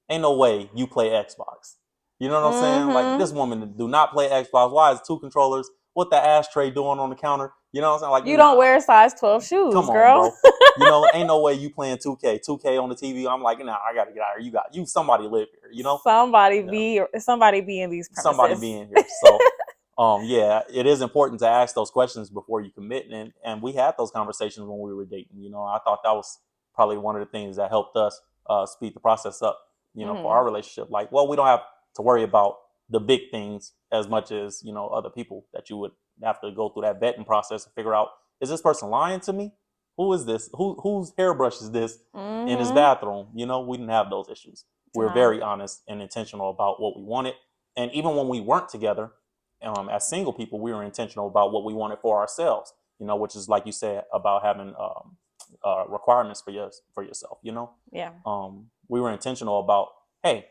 ain't no way you play Xbox. You know what I'm saying? Like, this woman do not play Xbox. Why is 2 controllers? What the ashtray doing on the counter? You know what I'm saying? Like, you don't wear size 12 shoes, come on, girl. Bro. Ain't no way you playing 2K on the TV. I'm like, nah, I gotta get out here. You somebody live here, Somebody be in these premises. Somebody be in here. So yeah, it is important to ask those questions before you commit. And we had those conversations when we were dating. I thought that was probably one of the things that helped us speed the process up, for our relationship. Like, well, we don't have to worry about the big things as much as, other people that you would have to go through that vetting process and figure out, is this person lying to me? Who is this? Whose hairbrush is this in his bathroom? We didn't have those issues. We're very honest and intentional about what we wanted. And even when we weren't together, as single people, we were intentional about what we wanted for ourselves, which is, like you said, about having requirements for yourself, Yeah. We were intentional about, hey,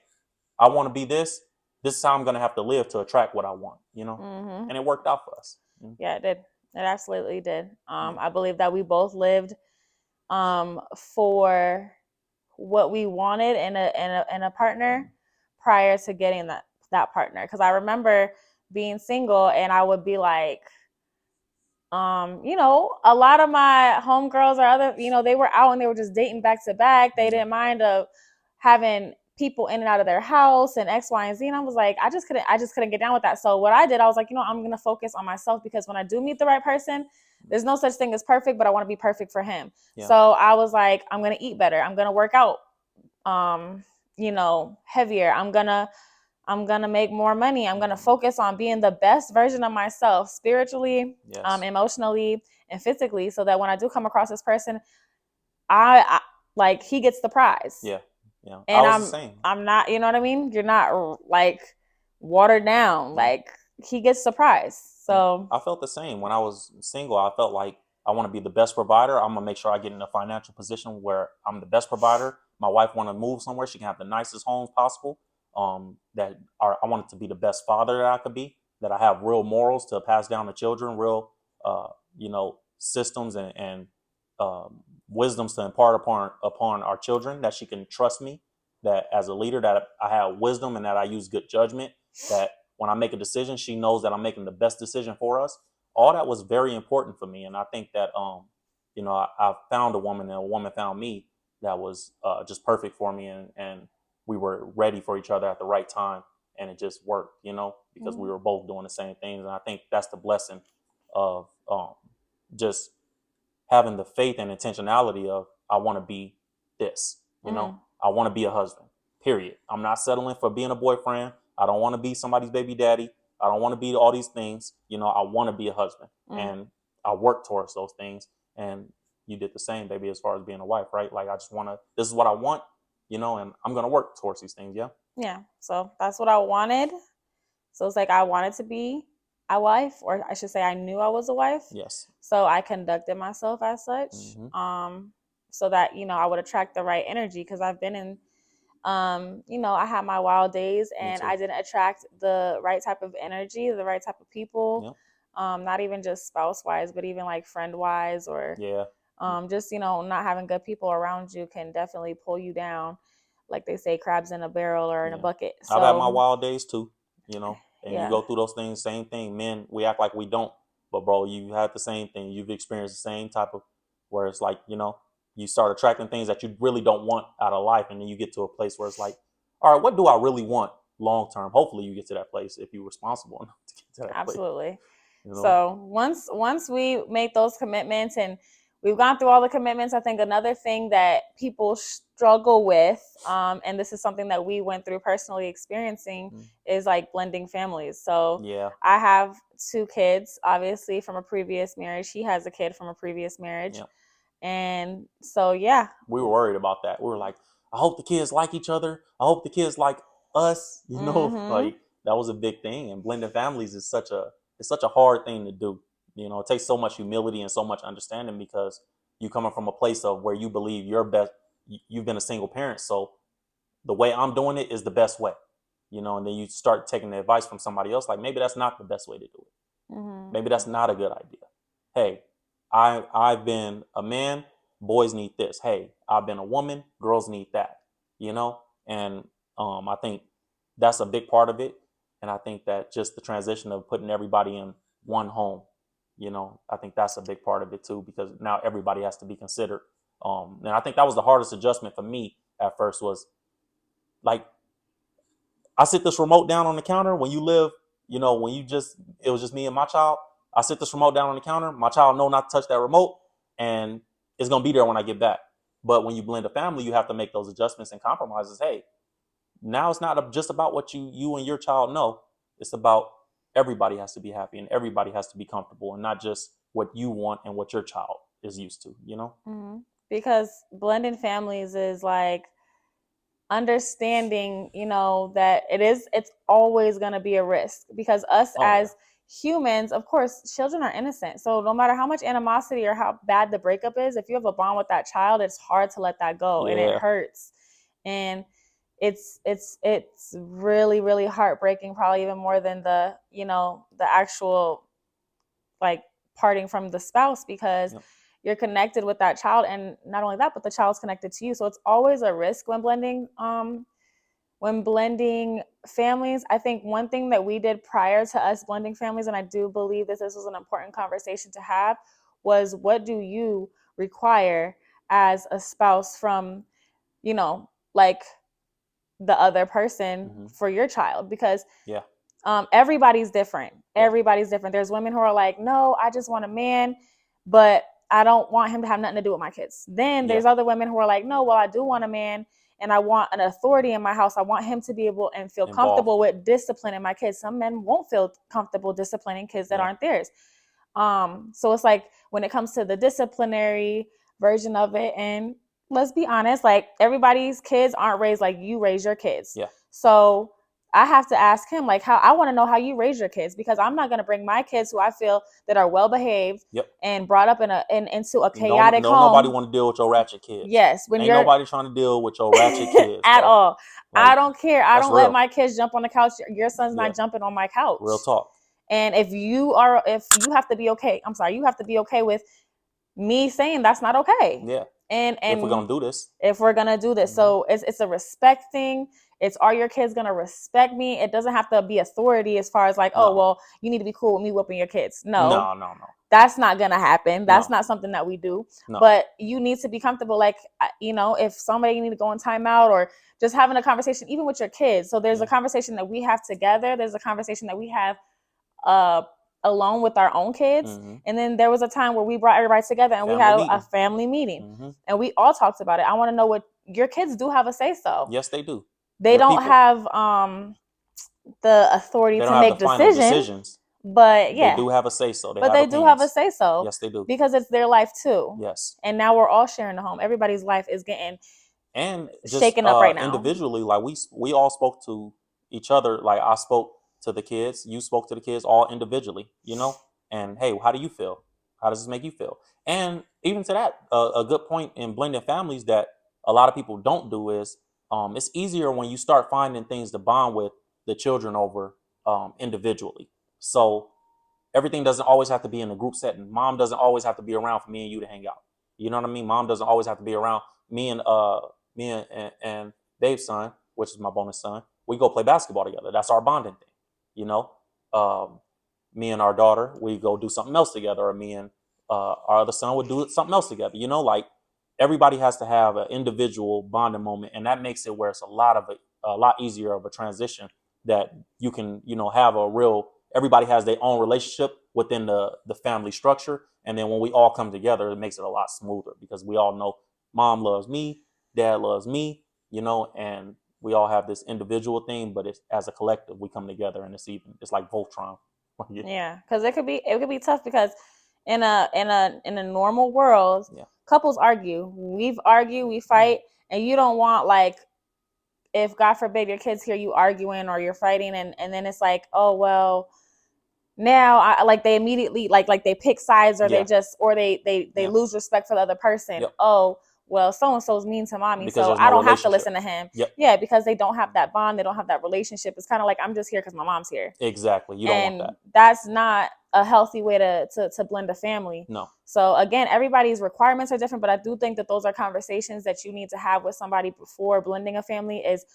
I want to be this. This is how I'm going to have to live to attract what I want, and it worked out for us. Yeah, it did. It absolutely did. I believe that we both lived for what we wanted in a partner prior to getting that partner. Because I remember being single, and I would be like, a lot of my homegirls or other, they were out and they were just dating back to back. They didn't mind of having people in and out of their house and X, Y, and Z. And I was like, I just couldn't get down with that. So what I did, I was like, I'm going to focus on myself, because when I do meet the right person, there's no such thing as perfect, but I want to be perfect for him. Yeah. So I was like, I'm going to eat better. I'm going to work out, heavier. I'm going to I'm going to make more money. I'm going to focus on being the best version of myself spiritually, Yes. emotionally, and physically, so that when I do come across this person, I like he gets the prize. Yeah. Yeah. I And was the same. I'm not, you know what I mean? You're not like watered down. Yeah. Like he gets the prize. Yeah. So I felt the same when I was single. I felt like I want to be the best provider. I'm gonna make sure I get in a financial position where I'm the best provider. My wife want to move somewhere; she can have the nicest homes possible. I want it to be the best father that I could be. That I have real morals to pass down to children, real, systems and wisdoms to impart upon our children. That she can trust me. That as a leader, that I have wisdom and that I use good judgment. That when I make a decision, she knows that I'm making the best decision for us. All that was very important for me, and I think that I found a woman, and a woman found me that was just perfect for me, and we were ready for each other at the right time, and it just worked, because we were both doing the same things, and I think that's the blessing of just having the faith and intentionality of I want to be this, I want to be a husband. Period. I'm not settling for being a boyfriend. I don't want to be somebody's baby daddy. I don't want to be all these things. I want to be a husband, and I work towards those things. And you did the same, baby, as far as being a wife, right? Like I just want to. This is what I want, and I'm gonna work towards these things. Yeah. yeah, so that's what I wanted. So it's like I wanted to be a wife, or I should say I knew I was a wife. Yes. So I conducted myself as such, so that, I would attract the right energy, because I've been in, I had my wild days, and I didn't attract the right type of energy, the right type of people, not even just spouse wise, but even like friend wise, or just, not having good people around you can definitely pull you down. Like they say, crabs in a barrel or in a bucket. So I've had my wild days too, and you yeah. go through those things, same thing. Men, we act like we don't, but bro, you had the same thing. You've experienced the same type of, where it's like, you start attracting things that you really don't want out of life. And then you get to a place where it's like, all right, what do I really want long term? Hopefully you get to that place if you're responsible enough to get to that place. Absolutely. So once we make those commitments, and we've gone through all the commitments, I think another thing that people struggle with, and this is something that we went through personally experiencing, is like blending families. So yeah, I have 2 kids, obviously, from a previous marriage. He has a kid from a previous marriage. yeah. And so, yeah. We were worried about that. We were like, I hope the kids like each other. I hope the kids like us. Like that was a big thing. And blending families is such a hard thing to do. It takes so much humility and so much understanding, because you coming from a place of where you believe you're best. You've been a single parent, so the way I'm doing it is the best way. And then you start taking the advice from somebody else, like maybe that's not the best way to do it. Maybe that's not a good idea. Hey, I've been a man. Boys need this. Hey, I've been a woman. Girls need that. And I think that's a big part of it. And I think that just the transition of putting everybody in one home, I think that's a big part of it too, because now everybody has to be considered. And I think that was the hardest adjustment for me at first, was like, I sit this remote down on the counter when you live, it was just me and my child. I sit this remote down on the counter. My child know not to touch that remote, and it's going to be there when I get back. But when you blend a family, you have to make those adjustments and compromises. Hey, now it's not just about what you and your child know. It's about everybody has to be happy and everybody has to be comfortable, and not just what you want and what your child is used to, Because blending families is like understanding, that it's always going to be a risk, because us as humans, of course, children are innocent. So no matter how much animosity or how bad the breakup is, if you have a bond with that child, it's hard to let that go, and it hurts. And it's really, really heartbreaking, probably even more than the actual like parting from the spouse, because you're connected with that child, and not only that, but the child's connected to you. So it's always a risk when blending families. I think one thing that we did prior to us blending families, and I do believe that this was an important conversation to have, was what do you require as a spouse from, like the other person for your child? Because everybody's different. Everybody's different. There's women who are like, no, I just want a man, but I don't want him to have nothing to do with my kids. Then there's other women who are like, no, well, I do want a man, and I want an authority in my house. I want him to be able and feel Involved. comfortable with disciplining my kids. Some men won't feel comfortable disciplining kids that Yeah. aren't theirs. So it's like when it comes to the disciplinary version of it, and let's be honest, like everybody's kids aren't raised like you raise your kids. Yeah. So I have to ask him, like, how I want to know how you raise your kids, because I'm not going to bring my kids, who I feel that are well behaved Yep. and brought up into a No, chaotic home. nobody want to deal with your ratchet kids. Yes, when Ain't you're nobody trying to deal with your ratchet kids at bro. all. I Like, don't care. I that's don't let real. my kids jump on the couch. Your son's Yeah. not jumping on my couch. Real talk. And if you have to be okay, you have to be okay with me saying that's not okay. Yeah. And If we're gonna do this. So it's a respect thing. It's, are your kids gonna respect me? It doesn't have to be authority as far as like, No. oh well, you need to be cool with me whooping your kids. No. No. That's not gonna happen. That's No. not something that we do. No. But you need to be comfortable. Like, if somebody need to go in timeout, or just having a conversation, even with your kids. So there's Yeah. a conversation that we have together. There's a conversation that we have alone with our own kids. Mm-hmm. And then there was a time where we brought everybody together and we had a family meeting. Mm-hmm. And we all talked about it. I want to know what your kids do have a say so. Yes, they do. They They're don't people. have the authority They to don't make have the final decisions. But yeah, They do have a say so. But they do have a say so. Yes, they do. Because it's their life too. Yes. And now we're all sharing the home. Everybody's life is getting and just, shaken up right now. Individually, like we all spoke to each other. Like I spoke to the kids, you spoke to the kids, all individually, and hey, how do you feel? How does this make you feel? And even to that, a good point in blending families that a lot of people don't do is it's easier when you start finding things to bond with the children over individually. So everything doesn't always have to be in a group setting. Mom doesn't always have to be around for me and you to hang out. You know what I mean? Mom doesn't always have to be around. Me and Dave's son, which is my bonus son, we go play basketball together. That's our bonding thing. Me and our daughter, we go do something else together, or me and our other son would do something else together. Like everybody has to have an individual bonding moment, and that makes it where it's a lot easier of a transition that you can, have a real. Everybody has their own relationship within the family structure, and then when we all come together, it makes it a lot smoother because we all know mom loves me, dad loves me, and we all have this individual thing, but it's as a collective we come together, and it's like Voltron. Yeah, because it could be tough because in a normal world, couples argue. We fight, and you don't want, like, if God forbid your kids hear you arguing or you're fighting, and then it's like, oh well, now they immediately like they pick sides, or they lose respect for the other person. Yep. Oh well, so and so's mean to mommy, because so I don't have to listen to him. Yep. Yeah, because they don't have that bond, they don't have that relationship. It's kind of like, I'm just here because my mom's here. Exactly. You don't want that. That's not a healthy way to blend a family. No. So again, everybody's requirements are different, but I do think that those are conversations that you need to have with somebody before blending a family. Is,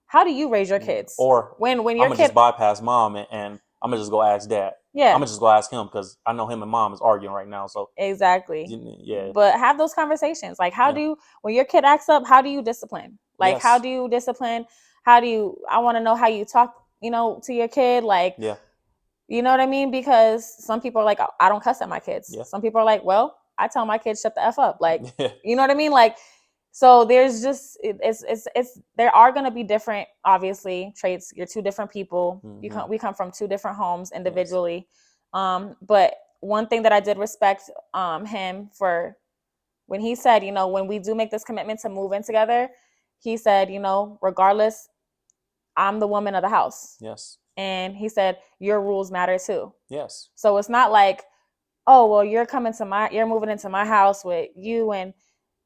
how do you raise your kids? Or when your I'm gonna kid just bypass mom and I'm gonna just go ask dad. Yeah. I'm gonna just go ask him because I know him and mom is arguing right now. So exactly. Yeah. But have those conversations. Like, when your kid acts up, how do you discipline? Like, Yes. how do you discipline? I want to know how you talk, to your kid. Like, yeah. You know what I mean? Because some people are like, I don't cuss at my kids. Yeah. Some people are like, well, I tell my kids shut the F up. Like, Yeah. You know what I mean? Like, so there's just, there are going to be different, obviously, traits. You're two different people. Mhm. We come from two different homes individually. Yes. But one thing that I did respect him for, when he said, when we do make this commitment to move in together, he said, regardless, I'm the woman of the house. Yes. And he said, your rules matter too. Yes. So it's not like, oh, well, you're moving into my house with you, and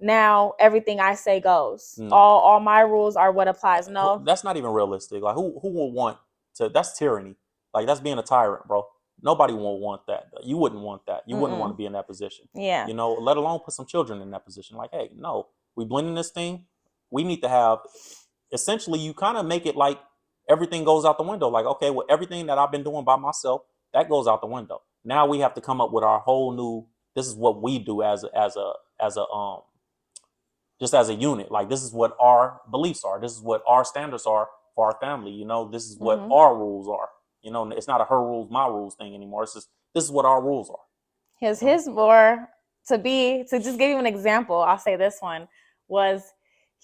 now everything I say goes. No. All my rules are what applies. No. That's not even realistic. Like who would want to, that's tyranny. Like that's being a tyrant, bro. Nobody won't want that. You wouldn't want that. You wouldn't want to be in that position. Yeah. Let alone put some children in that position. Like, hey, no, we blending this thing. We need to have, essentially, you kind of make it like everything goes out the window. Like, okay, well, everything that I've been doing by myself, that goes out the window. Now we have to come up with our whole new, this is what we do as a unit. Like, this is what our beliefs are. This is what our standards are for our family. This is what our rules are. It's not a her rules, my rules thing anymore. It's just, this is what our rules are. His more, to just give you an example, I'll say this one, was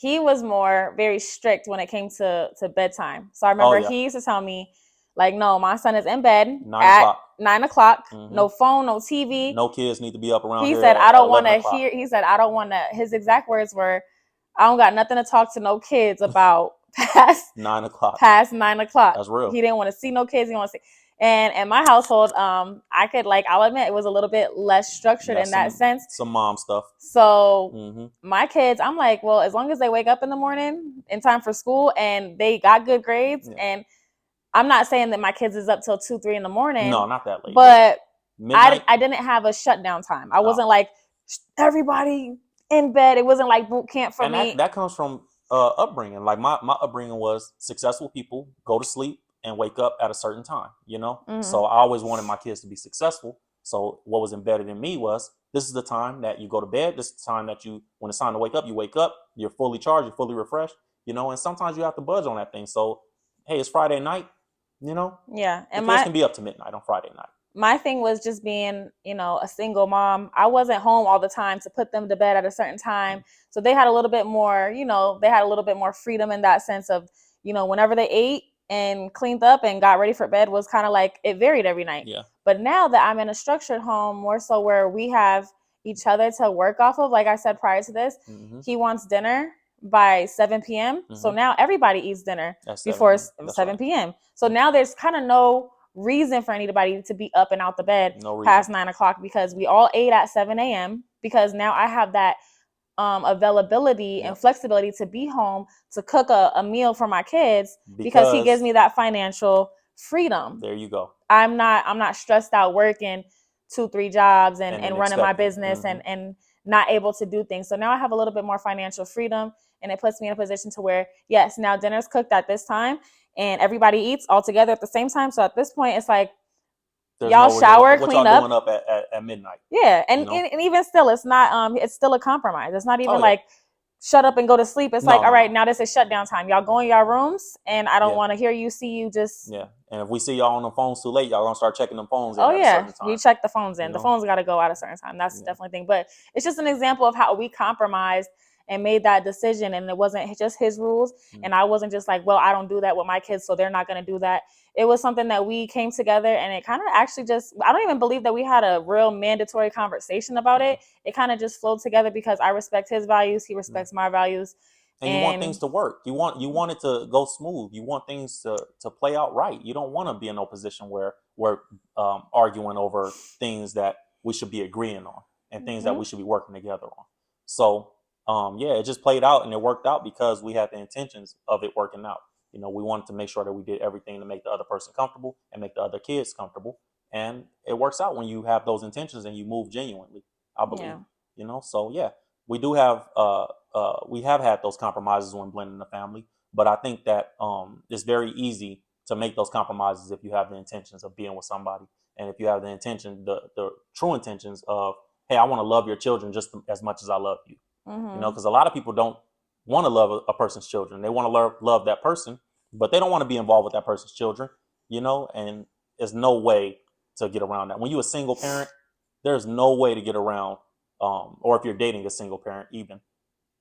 he was more very strict when it came to bedtime. So I Oh remember yeah, he used to tell me, like, no, my son is in bed 9 o'clock. 9 o'clock, Hmm. no phone, no TV. No kids need to be up around He here said, I at don't want 11 to o'clock. hear, he said, I don't want to, his exact words were, I don't got nothing to talk to no kids about past 9 o'clock. 9 o'clock. That's real. He didn't want to see no kids. He didn't want to see. And in my household, I could, like, I'll admit it was a little bit less structured in that sense. Some mom stuff. So Hmm. my kids, I'm like, well, as long as they wake up in the morning in time for school and they got good grades, Yeah. and I'm not saying that my kids is up till 2, 3 in the morning. No, not that late. But midnight. I didn't have a shutdown time. I wasn't like everybody in bed. It wasn't like boot camp for and me. that comes from upbringing. Like my upbringing was successful people go to sleep and wake up at a certain time, you know? Mhm. So I always wanted my kids to be successful. So what was embedded in me was this is the time that you go to bed. This is the time that when it's time to wake up, you wake up, you're fully charged, you're fully refreshed, you know, and sometimes you have to budge on that thing. So, hey, it's Friday night, you know? Yeah. And the kids can be up to midnight on Friday night. My thing was just being, you know, a single mom. I wasn't home all the time to put them to bed at a certain time. So they had a little bit more, you know, they had a little bit more freedom in that sense of, you know, whenever they ate and cleaned up and got ready for bed was kind of like it varied every night. Yeah. But now that I'm in a structured home, more so where we have each other to work off of, like I said prior to this, he wants dinner by 7 p.m. So now everybody eats dinner before 7 p.m. So now there's kind of no reason for anybody to be up and out the bed past 9 o'clock because we all ate at 7 a.m. because now I have that availability and flexibility to be home to cook a meal for my kids because he gives me that financial freedom. There you go. I'm not stressed out working 2-3 jobs and running my business and not able to do things. So now I have a little bit more financial freedom, and it puts me in a position to where, yes, now dinner's cooked at this time and everybody eats all together at the same time. So at this point, it's like y'all shower, clean up. What y'all doing up at midnight? Yeah, and even still, it's not. It's still a compromise. It's not even like shut up and go to sleep. It's like, all right, now this is shutdown time. Y'all go in your rooms, and I don't want to hear you, see you. Just and if we see y'all on the phones too late, y'all gonna start checking them phones in at a certain time. You check the phones in. The phones got to go at a certain time. That's definitely a thing. But it's just an example of how we compromised and made that decision, and it wasn't just his rules, and I wasn't just like, well, I don't do that with my kids, so they're not going to do that. It was something that we came together, and it kind of actually just, I don't even believe that we had a real mandatory conversation about it. It kind of just flowed together because I respect his values, he respects my values. And you want things to work. You want it to go smooth. You want things to play out right. You don't want to be in no position where we're arguing over things that we should be agreeing on and things that we should be working together on. So it just played out, and it worked out because we had the intentions of it working out. You know, we wanted to make sure that we did everything to make the other person comfortable and make the other kids comfortable. And it works out when you have those intentions and you move genuinely, I believe. You know, so we do have we have had those compromises when blending the family, but I think that it's very easy to make those compromises if you have the intentions of being with somebody, and if you have the intention, the true intentions of, hey, I want to love your children just as much as I love you. You know, because a lot of people don't want to love a person's children. They want to love that person, but they don't want to be involved with that person's children. You know, and there's no way to get around that. When you're a single parent, there's no way to get around. Or if you're dating a single parent, even,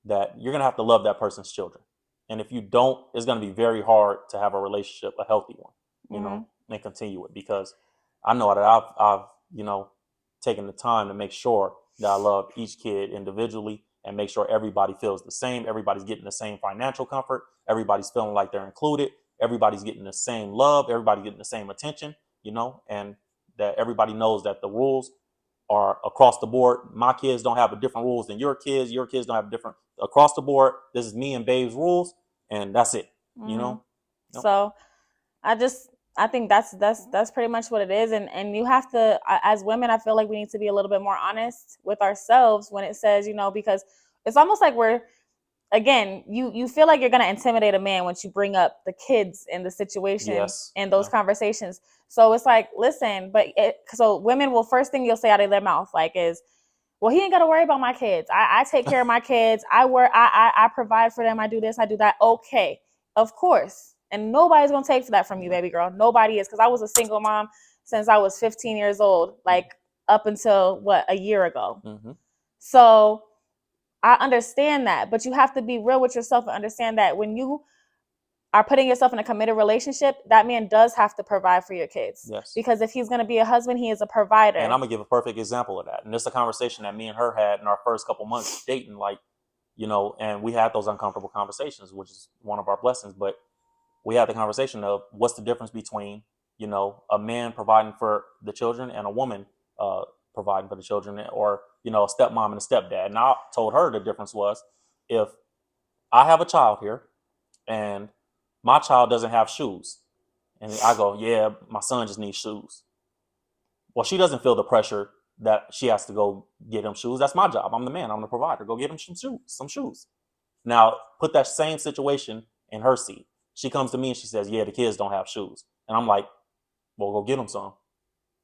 that you're going to have to love that person's children. And if you don't, it's going to be very hard to have a relationship, a healthy one, you know, and continue it. Because I know that I've, you know, taken the time to make sure that I love each kid individually and make sure everybody feels the same. Everybody's getting the same financial comfort. Everybody's feeling like they're included. Everybody's getting the same love. Everybody getting the same attention, you know, and that everybody knows that the rules are across the board. My kids don't have a different rules than your kids. Your kids don't have different across the board. This is me and Babe's rules, and that's it. You know. So, I think that's pretty much what it is, and you have to, as women, I feel like we need to be a little bit more honest with ourselves when it says, you know, because it's almost like we're, again, you feel like you're going to intimidate a man once you bring up the kids in the situation in those conversations. So it's like, listen, so women will, first thing you'll say out of their mouth, like, is, well, he ain't got to worry about my kids. I take care of my kids. I work, I provide for them. I do this, I do that. Okay, of course. And nobody's going to take that from you, baby girl. Nobody is. Because I was a single mom since I was 15 years old, like up until a year ago. So I understand that, but you have to be real with yourself and understand that when you are putting yourself in a committed relationship, that man does have to provide for your kids. Yes. Because if he's going to be a husband, he is a provider. And I'm gonna give a perfect example of that. And this is a conversation that me and her had in our first couple months dating, like, you know, and we had those uncomfortable conversations, which is one of our blessings. But we had the conversation of what's the difference between, you know, a man providing for the children and a woman providing for the children, or, you know, a stepmom and a stepdad. And I told her the difference was, if I have a child here and my child doesn't have shoes, and I go, yeah, my son just needs shoes. Well, she doesn't feel the pressure that she has to go get him shoes. That's my job. I'm the man. I'm the provider. Go get him some shoes. Now, put that same situation in her seat. She comes to me and she says, yeah, the kids don't have shoes. And I'm like, well, go get them some.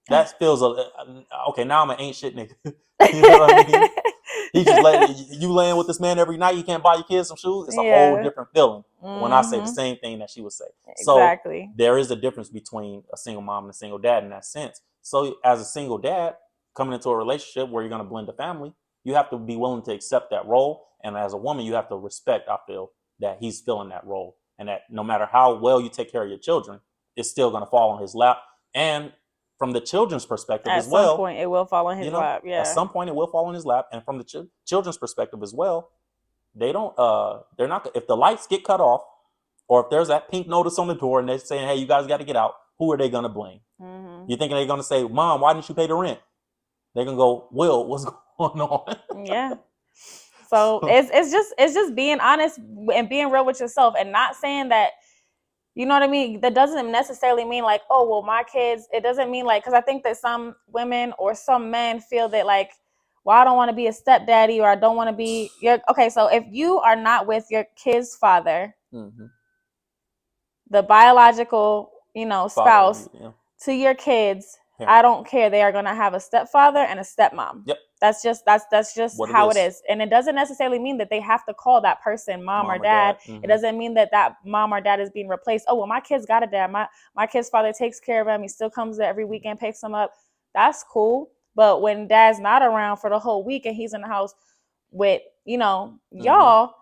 That feels okay. Now I'm an ain't shit nigga. You know what I mean? He just you laying with this man every night. You can't buy your kids some shoes. It's a whole different feeling when I say the same thing that she would say. Exactly. So there is a difference between a single mom and a single dad in that sense. So as a single dad coming into a relationship where you're going to blend a family, you have to be willing to accept that role. And as a woman, you have to respect, I feel, that he's filling that role, and that no matter how well you take care of your children, it's still going to fall on his lap. And from the children's perspective as well, at some point it will fall on his lap. Yeah, at some point it will fall on his lap. And from the children's perspective as well, they're not, if the lights get cut off, or if there's that pink notice on the door and they're saying, hey, you guys got to get out, who are they going to blame? You thinking they're going to say, Mom, why didn't you pay the rent? They're going to go, Will, what's going on? Yeah. So it's just being honest and being real with yourself, and not saying that, you know what I mean? That doesn't necessarily mean like, oh, well, my kids, it doesn't mean like, because I think that some women or some men feel that like, well, I don't want to be a stepdaddy, or I don't want to be your, okay, so if you are not with your kid's father, the biological, spouse, to your kids, I don't care. They are going to have a stepfather and a stepmom. Yep. That's just how it is. And it doesn't necessarily mean that they have to call that person mom or dad. It doesn't mean that mom or dad is being replaced. Oh, well, my kid's got a dad. My kid's father takes care of him. He still comes there every weekend, picks him up. That's cool. But when dad's not around for the whole week and he's in the house with, y'all,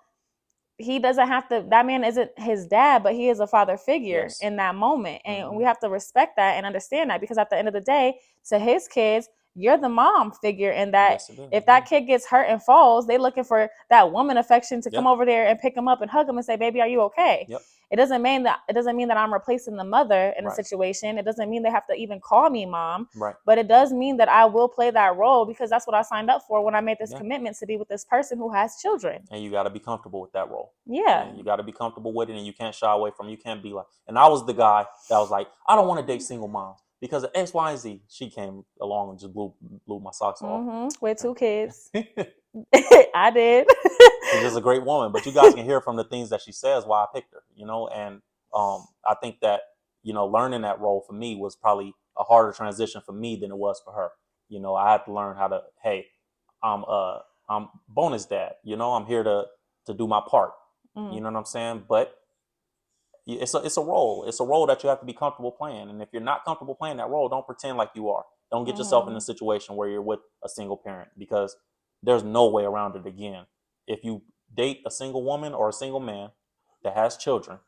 he doesn't have to, that man isn't his dad, but he is a father figure in that moment. And we have to respect that and understand that, because at the end of the day, to his kids, you're the mom figure in that. If that kid gets hurt and falls, they looking for that woman affection to come over there and pick him up and hug him and say, baby, are you okay? It doesn't mean that I'm replacing the mother in a situation. It doesn't mean they have to even call me mom. But it does mean that I will play that role, because that's what I signed up for when I made this commitment to be with this person who has children. And you got to be comfortable with that role. Yeah. And you got to be comfortable with it, and you can't shy away from it. You can't be like, and I was the guy that was like, I don't want to date single moms because of X, Y, and Z. She came along and just blew my socks off. With 2 kids. I did. She's just a great woman, but you guys can hear from the things that she says why I picked her, and I think that, learning that role for me was probably a harder transition for me than it was for her. I had to learn how to, hey, I'm bonus dad, I'm here to do my part. You know what I'm saying? But it's a role. It's a role that you have to be comfortable playing. And if you're not comfortable playing that role, don't pretend like you are. Don't get yourself in a situation where you're with a single parent, because there's no way around it again. If you date a single woman or a single man that has children,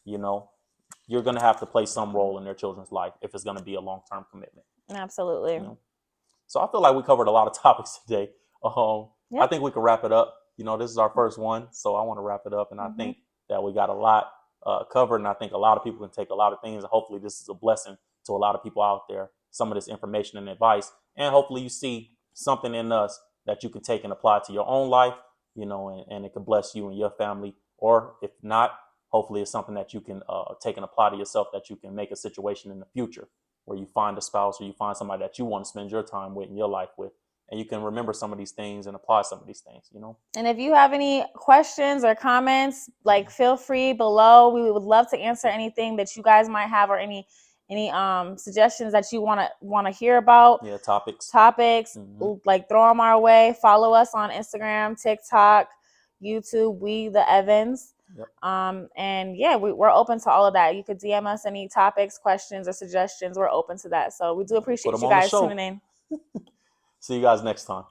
you're going to have to play some role in their children's life if it's going to be a long-term commitment. Absolutely. So I feel like we covered a lot of topics today. I think we can wrap it up. This is our first one, so I want to wrap it up. And I think that we got a lot covered, and I think a lot of people can take a lot of things. And hopefully this is a blessing to a lot of people out there, some of this information and advice. And hopefully you see something in us that you can take and apply to your own life, and it can bless you and your family. Or if not, hopefully it's something that you can take and apply to yourself, that you can make a situation in the future where you find a spouse or you find somebody that you want to spend your time with and your life with. And you can remember some of these things and apply some of these things, And if you have any questions or comments, feel free below. We would love to answer anything that you guys might have, or any suggestions that you want to hear about. Yeah, topics. Throw them our way. Follow us on Instagram, TikTok, YouTube, We the Evans. Yep. And yeah, we're open to all of that. You could DM us any topics, questions, or suggestions. We're open to that. So we do appreciate you guys tuning in. See you guys next time.